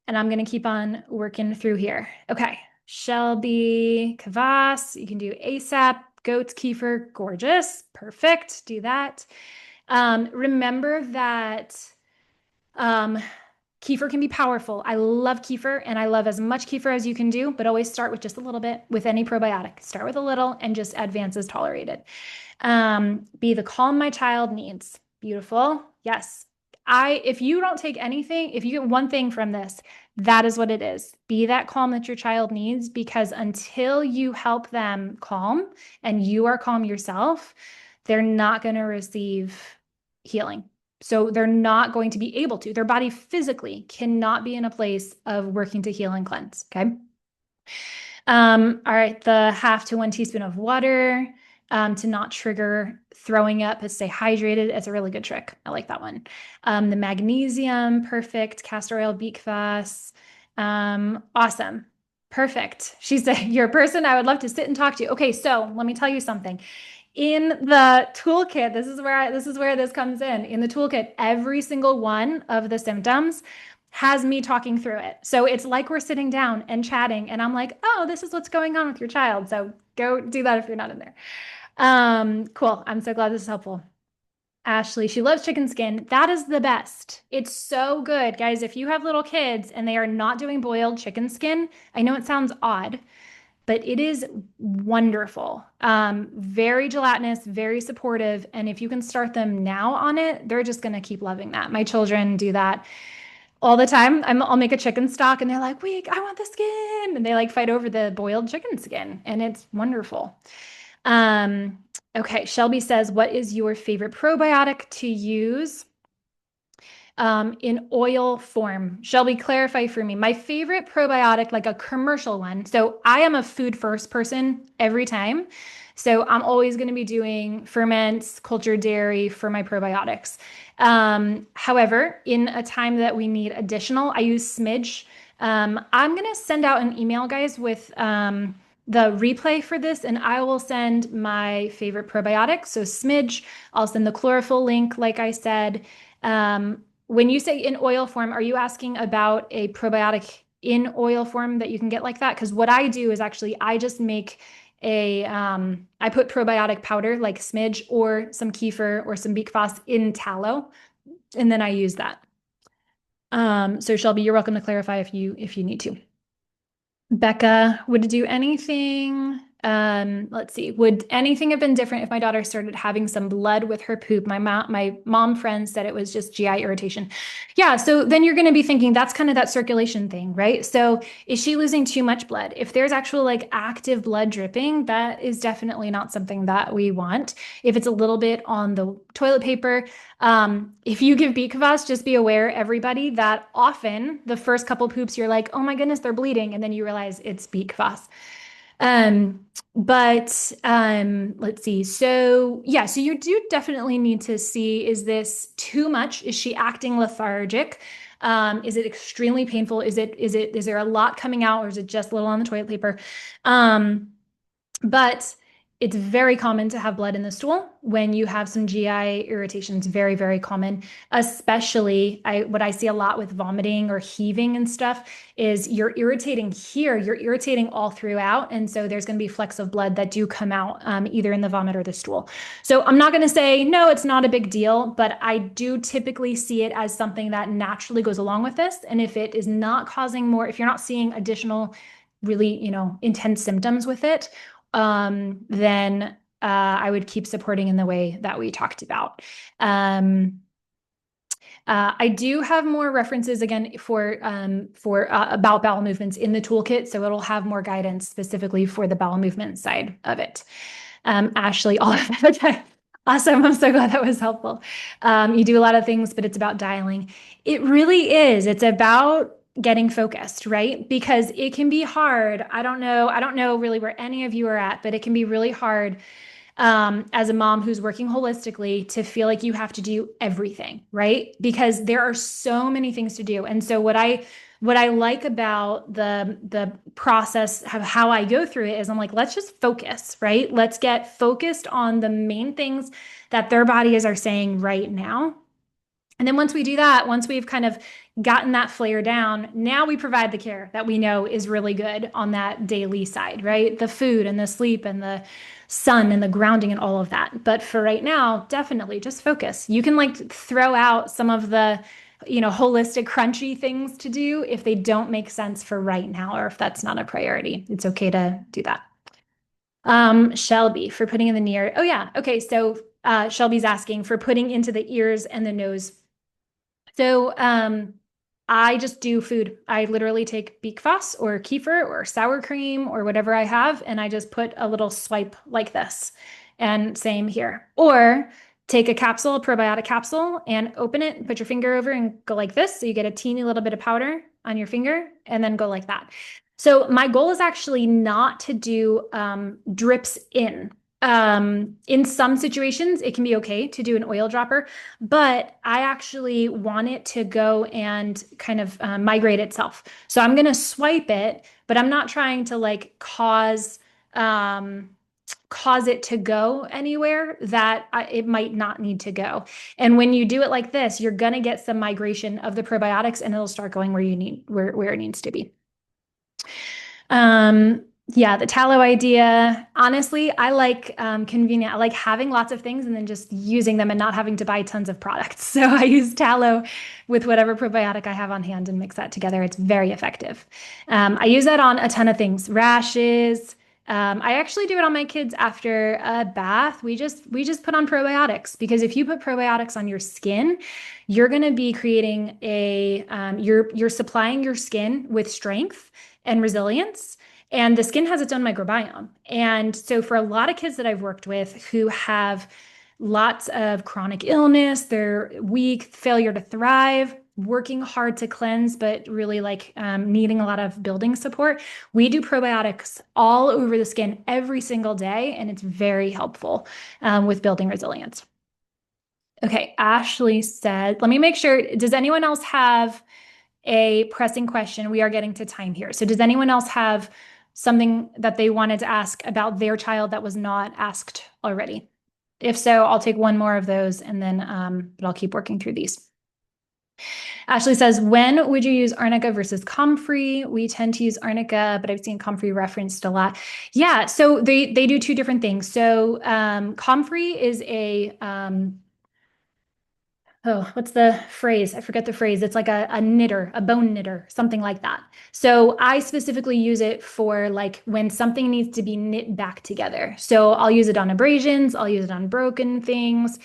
and I'm going to keep on working through here. Okay. Shelby, Kvass, you can do ASAP, goats, kefir, gorgeous. Perfect. Do that. Remember that um, kefir can be powerful. I love kefir, and I love as much kefir as you can do, but always start with just a little bit with any probiotic. Start with a little and just advance as tolerated. Be the calm my child needs. Beautiful. Yes. If you don't take anything, if you get one thing from this, that is what it is. Be that calm that your child needs, because until you help them calm and you are calm yourself, they're not going to receive healing. So they're not going to be able to. Their body physically cannot be in a place of working to heal and cleanse. Okay. All right. The 1/2 to 1 teaspoon of water to not trigger throwing up, to stay hydrated. It's a really good trick. I like that one. The magnesium, perfect. Castor oil, beet kvass. Awesome. Perfect. She said, you're a person I would love to sit and talk to. Okay, so let me tell you something. In the toolkit, this is where this comes in. In the toolkit, every single one of the symptoms has me talking through it. So it's like we're sitting down and chatting, and I'm like, oh, this is what's going on with your child. So go do that if you're not in there. Cool. I'm so glad this is helpful. Ashley, she loves chicken skin. That is the best. It's so good. Guys, if you have little kids and they are not doing boiled chicken skin, I know it sounds odd, but it is wonderful. Very gelatinous, very supportive. And if you can start them now on it, they're just going to keep loving that. My children do that all the time. I'll make a chicken stock and they're like, wait, I want the skin. And they like fight over the boiled chicken skin, and it's wonderful. Okay, Shelby says, what is your favorite probiotic to use in oil form? Shelby, clarify for me. My favorite probiotic, like a commercial one. So I am a food first person every time. So I'm always going to be doing ferments, cultured dairy for my probiotics. However, in a time that we need additional, I use Smidge. I'm going to send out an email, guys, with the replay for this, and I will send my favorite probiotics. So Smidge, I'll send the chlorophyll link, like I said. When you say in oil form, are you asking about a probiotic in oil form that you can get like that. Because what I do is actually I just make I put probiotic powder like smidge or some kefir or some beet kvas in tallow, and then I use that. So Shelby, you're welcome to clarify if you need to. Becca, would it do anything? Let's see. Would anything have been different if my daughter started having some blood with her poop? My mom friend said it was just GI irritation. Yeah, so then you're going to be thinking that's kind of that circulation thing, right? So is she losing too much blood? If there's actual like active blood dripping, that is definitely not something that we want. If it's a little bit on the toilet paper, if you give beet kvass, just be aware, everybody, that often the first couple poops, you're like, oh my goodness, they're bleeding. And then you realize it's beet kvass. But let's see. So yeah, so you do definitely need to see, is this too much? Is she acting lethargic? Is it extremely painful? Is there a lot coming out, or is it just a little on the toilet paper? But it's very common to have blood in the stool when you have some GI irritations. Very, very common. Especially, what I see a lot with vomiting or heaving and stuff is you're irritating here, you're irritating all throughout, and so there's going to be flecks of blood that do come out either in the vomit or the stool. So I'm not going to say no, it's not a big deal, but I do typically see it as something that naturally goes along with this. And if it is not causing more, if you're not seeing additional really, intense symptoms with it, then I would keep supporting in the way that we talked about. I do have more references again for about bowel movements in the toolkit, so it'll have more guidance specifically for the bowel movement side of it. Ashley, all of that. Okay. Awesome. I'm so glad that was helpful. You do a lot of things, but it's about dialing. It really is. It's about getting focused, right? Because it can be hard. I don't know really where any of you are at, but it can be really hard as a mom who's working holistically to feel like you have to do everything, right? Because there are so many things to do. And so what I like about the process of how I go through it is I'm like, let's just focus, right? Let's get focused on the main things that their bodies are saying right now. And then once we do that, once we've kind of gotten that flare down, now we provide the care that we know is really good on that daily side, right? The food and the sleep and the sun and the grounding and all of that. But for right now, definitely just focus. You can like throw out some of the, holistic, crunchy things to do if they don't make sense for right now, or if that's not a priority. It's okay to do that. Shelby, for putting in the near. Oh yeah. Okay. So Shelby's asking for putting into the ears and the nose. So I just do food. I literally take beet kvass or kefir or sour cream or whatever I have, and I just put a little swipe like this. And same here. Or take a capsule, a probiotic capsule, and open it, put your finger over and go like this. So you get a teeny little bit of powder on your finger, and then go like that. So my goal is actually not to do drips in. In some situations, it can be okay to do an oil dropper, but I actually want it to go and kind of migrate itself. So I'm going to swipe it, but I'm not trying to like cause it to go anywhere that it might not need to go. And when you do it like this, you're going to get some migration of the probiotics, and it'll start going where it needs to be. Yeah, the tallow idea. Honestly, I like convenient. I like having lots of things and then just using them and not having to buy tons of products. So I use tallow with whatever probiotic I have on hand and mix that together. It's very effective. I use that on a ton of things, rashes. I actually do it on my kids after a bath. We just put on probiotics, because if you put probiotics on your skin, you're going to be creating you're supplying your skin with strength and resilience. And the skin has its own microbiome. And so for a lot of kids that I've worked with who have lots of chronic illness, they're weak, failure to thrive, working hard to cleanse, but really like needing a lot of building support, we do probiotics all over the skin every single day. And it's very helpful with building resilience. Okay, Ashley said, let me make sure, does anyone else have a pressing question? We are getting to time here. So does anyone else have something that they wanted to ask about their child that was not asked already? If so, I'll take one more of those, and then but I'll keep working through these. Ashley says, when would you use arnica versus comfrey? We tend to use arnica, but I've seen comfrey referenced a lot. Yeah, so they do two different things. So comfrey is a oh, what's the phrase? I forget the phrase. It's like a knitter, a bone knitter, something like that. So I specifically use it for like when something needs to be knit back together. So I'll use it on abrasions, I'll use it on broken things.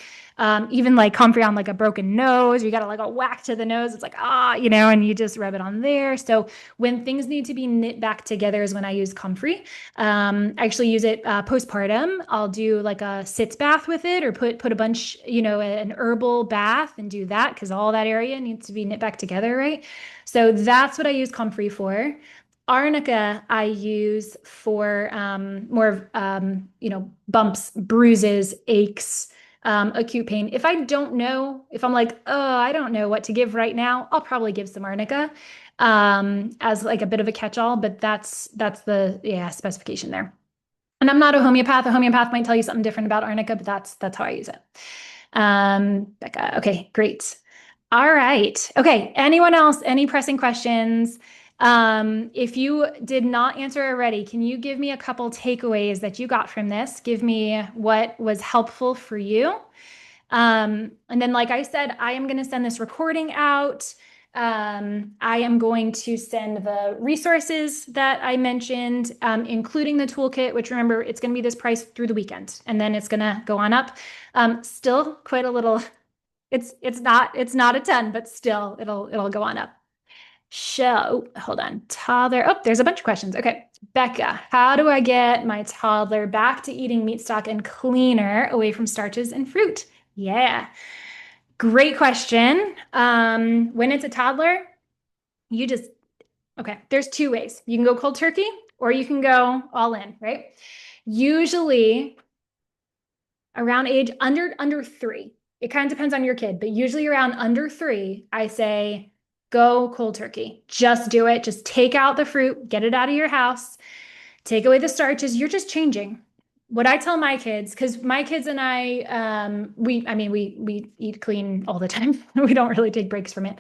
Even like comfrey on like a broken nose, you got to like a whack to the nose. It's like, and you just rub it on there. So when things need to be knit back together is when I use comfrey. I actually use it postpartum. I'll do like a sitz bath with it, or put a bunch, an herbal bath and do that because all that area needs to be knit back together, right? So that's what I use comfrey for. Arnica I use for more of bumps, bruises, aches, acute pain. If I don't know, if I'm like, oh, I don't know what to give right now, I'll probably give some arnica as like a bit of a catch-all, but that's the specification there. And I'm not a homeopath. A homeopath might tell you something different about arnica, but that's how I use it. Becca, okay, great. All right. Okay. Anyone else? Any pressing questions? If you did not answer already, can you give me a couple takeaways that you got from this? Give me what was helpful for you. And then, like I said, I am going to send this recording out. I am going to send the resources that I mentioned, including the toolkit, which remember, it's going to be this price through the weekend, and then it's going to go on up. Still quite a little, it's not a ton, but still it'll go on up. So hold on, toddler. Oh, there's a bunch of questions. Okay. Becca, how do I get my toddler back to eating meat stock and cleaner away from starches and fruit? Yeah, great question. When it's a toddler, you just, okay, there's two ways. You can go cold turkey or you can go all in, right? Usually around age under 3. It kind of depends on your kid, but usually around under 3, I say go cold turkey. Just do it. Just take out the fruit, get it out of your house, take away the starches. You're just changing. What I tell my kids, because my kids and I, we eat clean all the time. We don't really take breaks from it.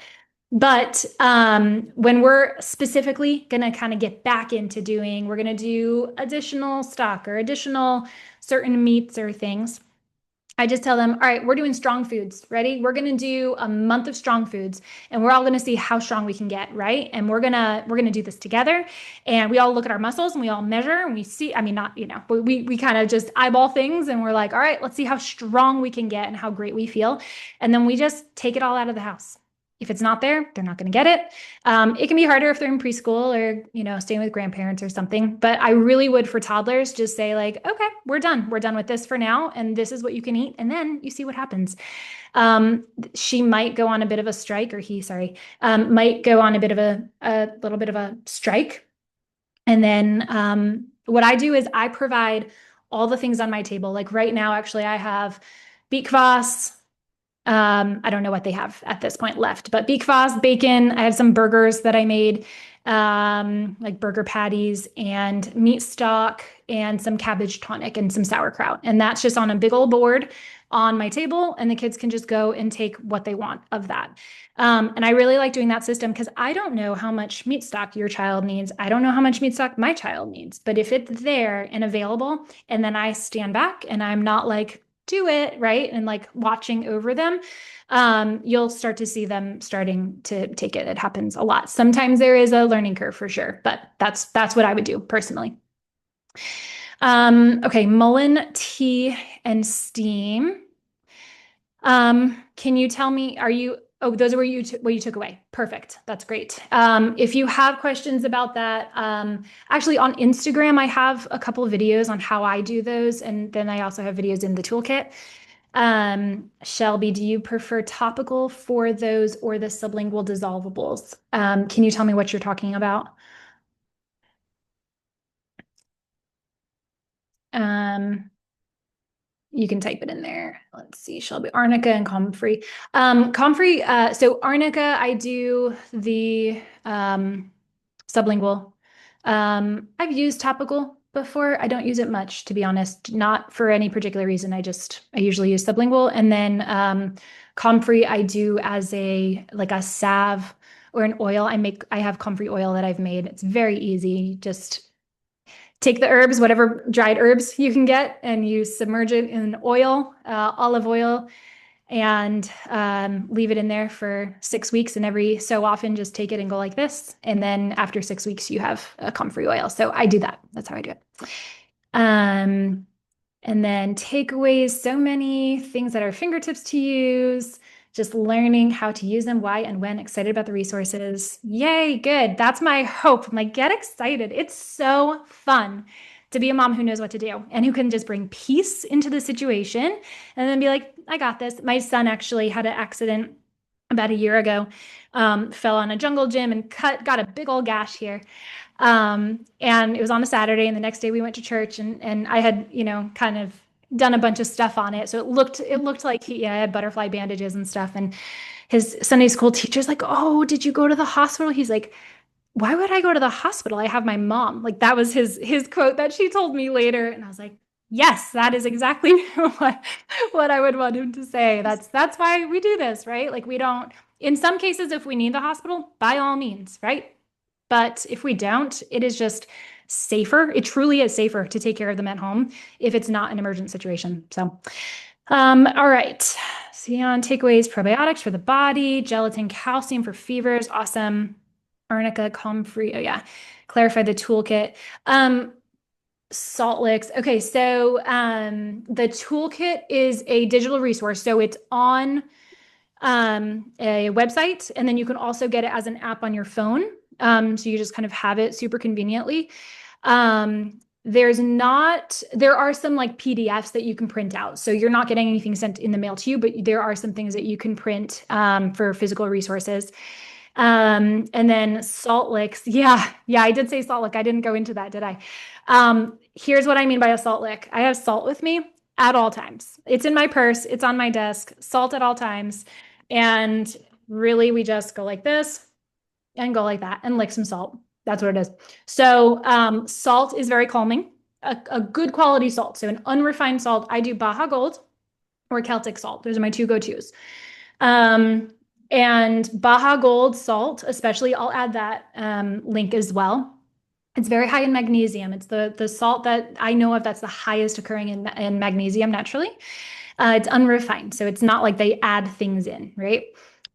But when we're specifically going to kind of get back into we're going to do additional stock or additional certain meats or things. I just tell them, all right, we're doing strong foods. Ready? We're going to do a month of strong foods and we're all going to see how strong we can get, right? And we're going to do this together. And we all look at our muscles and we all measure and we see, I mean, not, but we kind of just eyeball things and we're like, all right, let's see how strong we can get and how great we feel. And then we just take it all out of the house. If it's not there, they're not going to get it. It can be harder if they're in preschool or, staying with grandparents or something. But I really would for toddlers just say like, okay, we're done. We're done with this for now. And this is what you can eat. And then you see what happens. She might go on a bit of a strike, or he, sorry, might go on a little bit of a strike. And then what I do is I provide all the things on my table. Like right now, actually, I have beet kvass. I don't know what they have at this point left, but beet kvass, bacon. I have some burgers that I made, like burger patties and meat stock and some cabbage tonic and some sauerkraut. And that's just on a big old board on my table. And the kids can just go and take what they want of that. And I really like doing that system because I don't know how much meat stock your child needs. I don't know how much meat stock my child needs. But if it's there and available, and then I stand back and I'm not like, do it, right? And like watching over them, you'll start to see them starting to take it. It happens a lot. Sometimes there is a learning curve for sure, but that's what I would do personally. Okay, Mullen tea and steam. Can you tell me, oh, those are what you took away. Perfect. That's great. If you have questions about that, actually on Instagram, I have a couple of videos on how I do those. And then I also have videos in the toolkit. Shelby, do you prefer topical for those or the sublingual dissolvables? Can you tell me what you're talking about? You can type it in there. Let's see, Shelby, arnica and comfrey. Comfrey, so arnica, I do the sublingual. I've used topical before. I don't use it much, to be honest, not for any particular reason. I usually use sublingual. And then comfrey I do as a salve or an oil. I have comfrey oil that I've made. It's very easy. Just take the herbs, whatever dried herbs you can get, and you submerge it in oil, olive oil, and leave it in there for 6 weeks. And every so often, just take it and go like this. And then after 6 weeks, you have a comfrey oil. So I do that. That's how I do it. Um, and then takeaways, so many things at our fingertips to use, just learning how to use them, why and when, excited about the resources. Yay, good. That's my hope. I'm like, get excited. It's so fun to be a mom who knows what to do and who can just bring peace into the situation and then be like, I got this. My son actually had an accident about a year ago, fell on a jungle gym and got a big old gash here. And it was on a Saturday, and the next day we went to church, and I had, kind of done a bunch of stuff on it. So it looked like I had butterfly bandages and stuff. And his Sunday school teacher's like, "Oh, did you go to the hospital?" He's like, "Why would I go to the hospital? I have my mom." Like that was his quote that she told me later. And I was like, yes, that is exactly what I would want him to say. That's why we do this, right? Like we don't, in some cases, if we need the hospital, by all means, right? But if we don't, it is just safer. It truly is safer to take care of them at home if it's not an emergent situation. So, all right. Sion takeaways, probiotics for the body, gelatin, calcium for fevers. Awesome. Arnica, comfrey. Oh yeah. Clarify the toolkit. Salt licks. Okay, so the toolkit is a digital resource. So it's on a website, and then you can also get it as an app on your phone. So you just kind of have it super conveniently. There are some like PDFs that you can print out. So you're not getting anything sent in the mail to you, but there are some things that you can print for physical resources. And then salt licks. Yeah, I did say salt lick. I didn't go into that, did I? Here's what I mean by a salt lick. I have salt with me at all times. It's in my purse. It's on my desk. Salt at all times. And really, we just go like this and go like that and lick some salt. That's what it is. So salt is very calming. A good quality salt. So an unrefined salt. I do Baja Gold or Celtic salt. Those are my two go-tos. And Baja Gold salt, especially, I'll add that link as well. It's very high in magnesium. It's the salt that I know of that's the highest occurring in magnesium naturally. It's unrefined, so it's not like they add things in, right?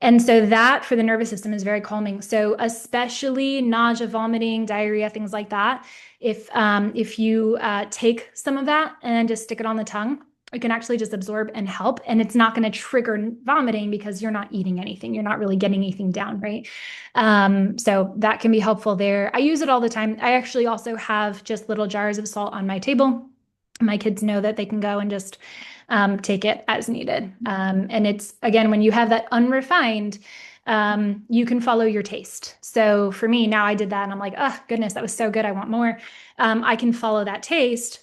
And so that for the nervous system is very calming. So especially nausea, vomiting, diarrhea, things like that. If you take some of that and just stick it on the tongue, it can actually just absorb and help. And it's not going to trigger vomiting because you're not eating anything. You're not really getting anything down, right? So that can be helpful there. I use it all the time. I actually also have just little jars of salt on my table. My kids know that they can go and just take it as needed. And it's, again, when you have that unrefined, you can follow your taste. So for me, now I did that and I'm like, oh, goodness, that was so good. I want more. I can follow that taste.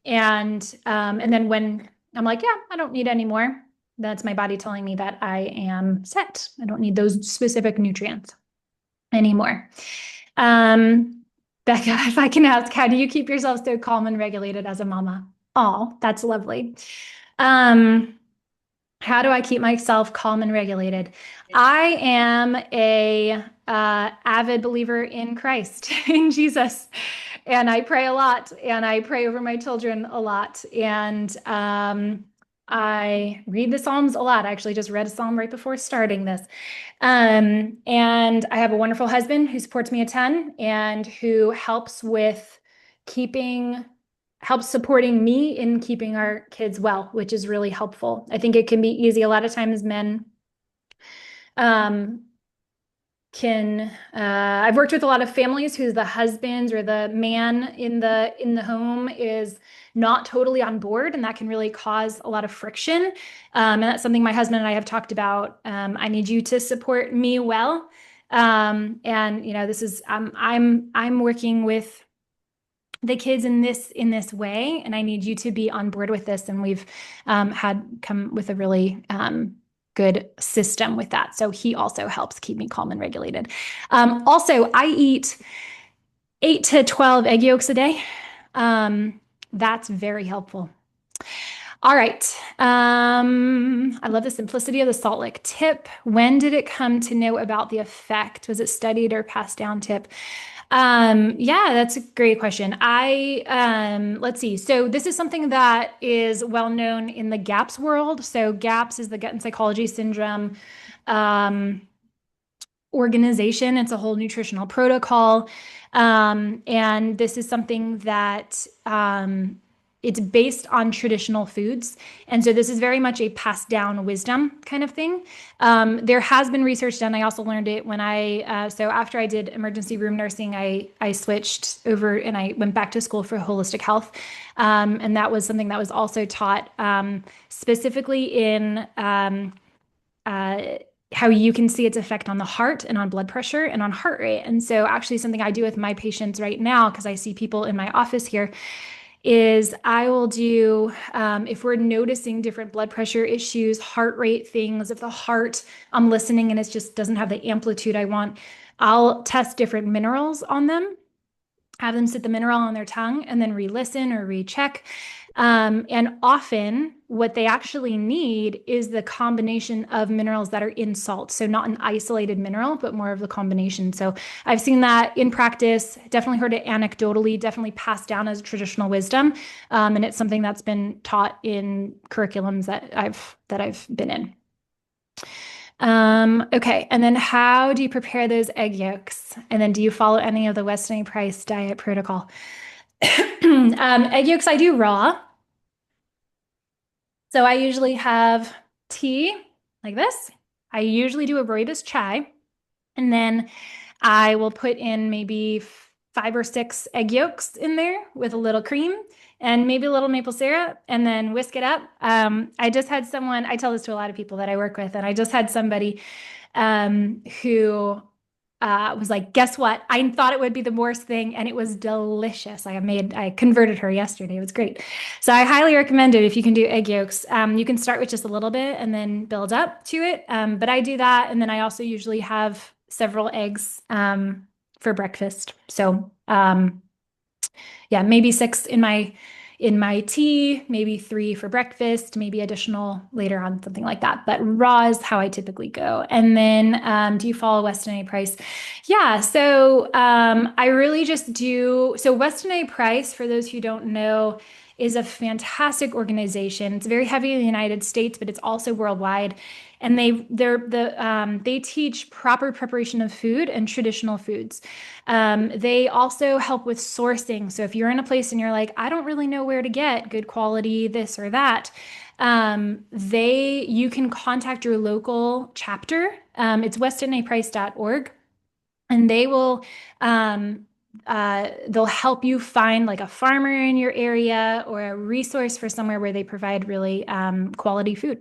And then when I'm like, yeah, I don't need any more, that's my body telling me that I am set. I don't need those specific nutrients anymore. Becca, if I can ask, how do you keep yourself so calm and regulated as a mama? Oh, that's lovely. How do I keep myself calm and regulated? I am a avid believer in Christ, in Jesus, and I pray a lot, and I pray over my children a lot, and I read the Psalms a lot. I actually just read a Psalm right before starting this. And I have a wonderful husband who supports me a ton and who helps supporting me in keeping our kids well, which is really helpful. I think it can be easy. A lot of times men I've worked with a lot of families who's the husbands or the man in the home is not totally on board, and that can really cause a lot of friction. And that's something my husband and I have talked about. I need you to support me well. And this is I'm working with the kids in this way, and I need you to be on board with this. And we've had come with a really good system with that. So he also helps keep me calm and regulated. Also, I eat 8 to 12 egg yolks a day. That's very helpful. All right. I love the simplicity of the Salt Lick tip. When did it come to know about the effect? Was it studied or passed down tip? Yeah, that's a great question. Let's see. So this is something that is well known in the GAPS world. So GAPS is the Gut and Psychology Syndrome. Um, Organization. It's a whole nutritional protocol. And this is something that it's based on traditional foods. And so this is very much a passed down wisdom kind of thing. There has been research done. I also learned it when so after I did emergency room nursing, I switched over and I went back to school for holistic health. And that was something that was also taught specifically in uh, how you can see its effect on the heart and on blood pressure and on heart rate. And so, actually, something I do with my patients right now, because I see people in my office here, is I will do, if we're noticing different blood pressure issues, heart rate things, if the heart, I'm listening and it just doesn't have the amplitude I want, I'll test different minerals on them, have them sit the mineral on their tongue and then re-listen or recheck. And often what they actually need is the combination of minerals that are in salt. So not an isolated mineral, but more of the combination. So I've seen that in practice, definitely heard it anecdotally, definitely passed down as traditional wisdom. And it's something that's been taught in curriculums that I've been in. Okay. And then how do you prepare those egg yolks? And then do you follow any of the Weston A. Price diet protocol? Egg yolks, I do raw. So I usually have tea like this. I usually do a rooibos chai. And then I will put in maybe 5 or 6 egg yolks in there with a little cream and maybe a little maple syrup and then whisk it up. I just had someone, I tell this to a lot of people that I work with, and I just had somebody who was like, guess what? I thought it would be the worst thing, and it was delicious. I converted her yesterday. It was great. So I highly recommend it if you can do egg yolks. You can start with just a little bit and then build up to it. But I do that, and then I also usually have several eggs for breakfast. So yeah, maybe 6 in my tea, maybe 3 for breakfast, maybe additional later on, something like that. But raw is how I typically go. And then do you follow Weston A. Price? Yeah, so I really just do. So Weston A. Price, for those who don't know, is a fantastic organization. It's very heavy in the United States, but it's also worldwide. And they teach proper preparation of food and traditional foods. They also help with sourcing. So if you're in a place and you're like, I don't really know where to get good quality this or that, you can contact your local chapter. It's westonaprice.org, and they'll help you find like a farmer in your area or a resource for somewhere where they provide really quality food.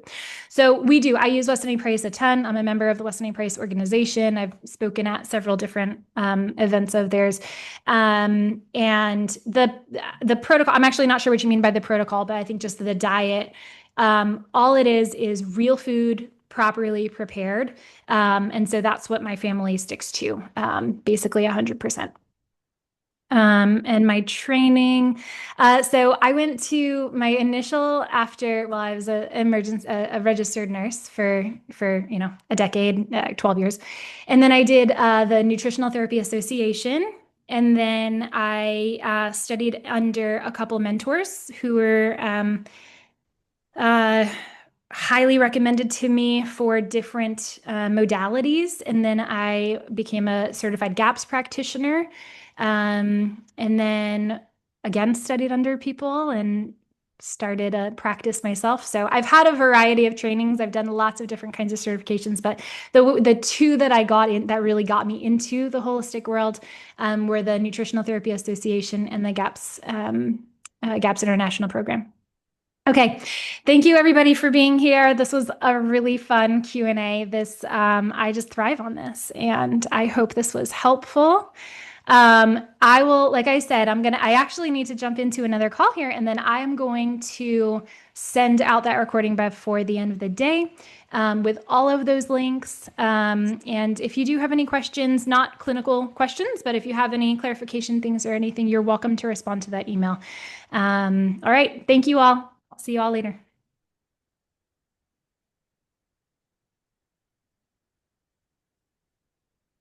So I use Weston A. Price a ton. I'm a member of the Weston A. Price organization. I've spoken at several different events of theirs. And the protocol, I'm actually not sure what you mean by the protocol, but I think just the diet, all it is real food properly prepared. And so that's what my family sticks to, basically 100%. And my training. So I went to my initial I was a registered nurse for a decade, 12 years. And then I did the Nutritional Therapy Association. And then I studied under a couple mentors who were uh, highly recommended to me for different modalities. And then I became a certified GAPS practitioner. And then again, studied under people and started a practice myself. So I've had a variety of trainings. I've done lots of different kinds of certifications, but the 2 that I got in that really got me into the holistic world were the Nutritional Therapy Association and the GAPS International Program. Okay. Thank you everybody for being here. This was a really fun Q&A. I just thrive on this, and I hope this was helpful. I will, like I said, I actually need to jump into another call here, and then I am going to send out that recording before the end of the day, with all of those links. And if you do have any questions, not clinical questions, but if you have any clarification things or anything, you're welcome to respond to that email. All right. Thank you all. I'll see you all later.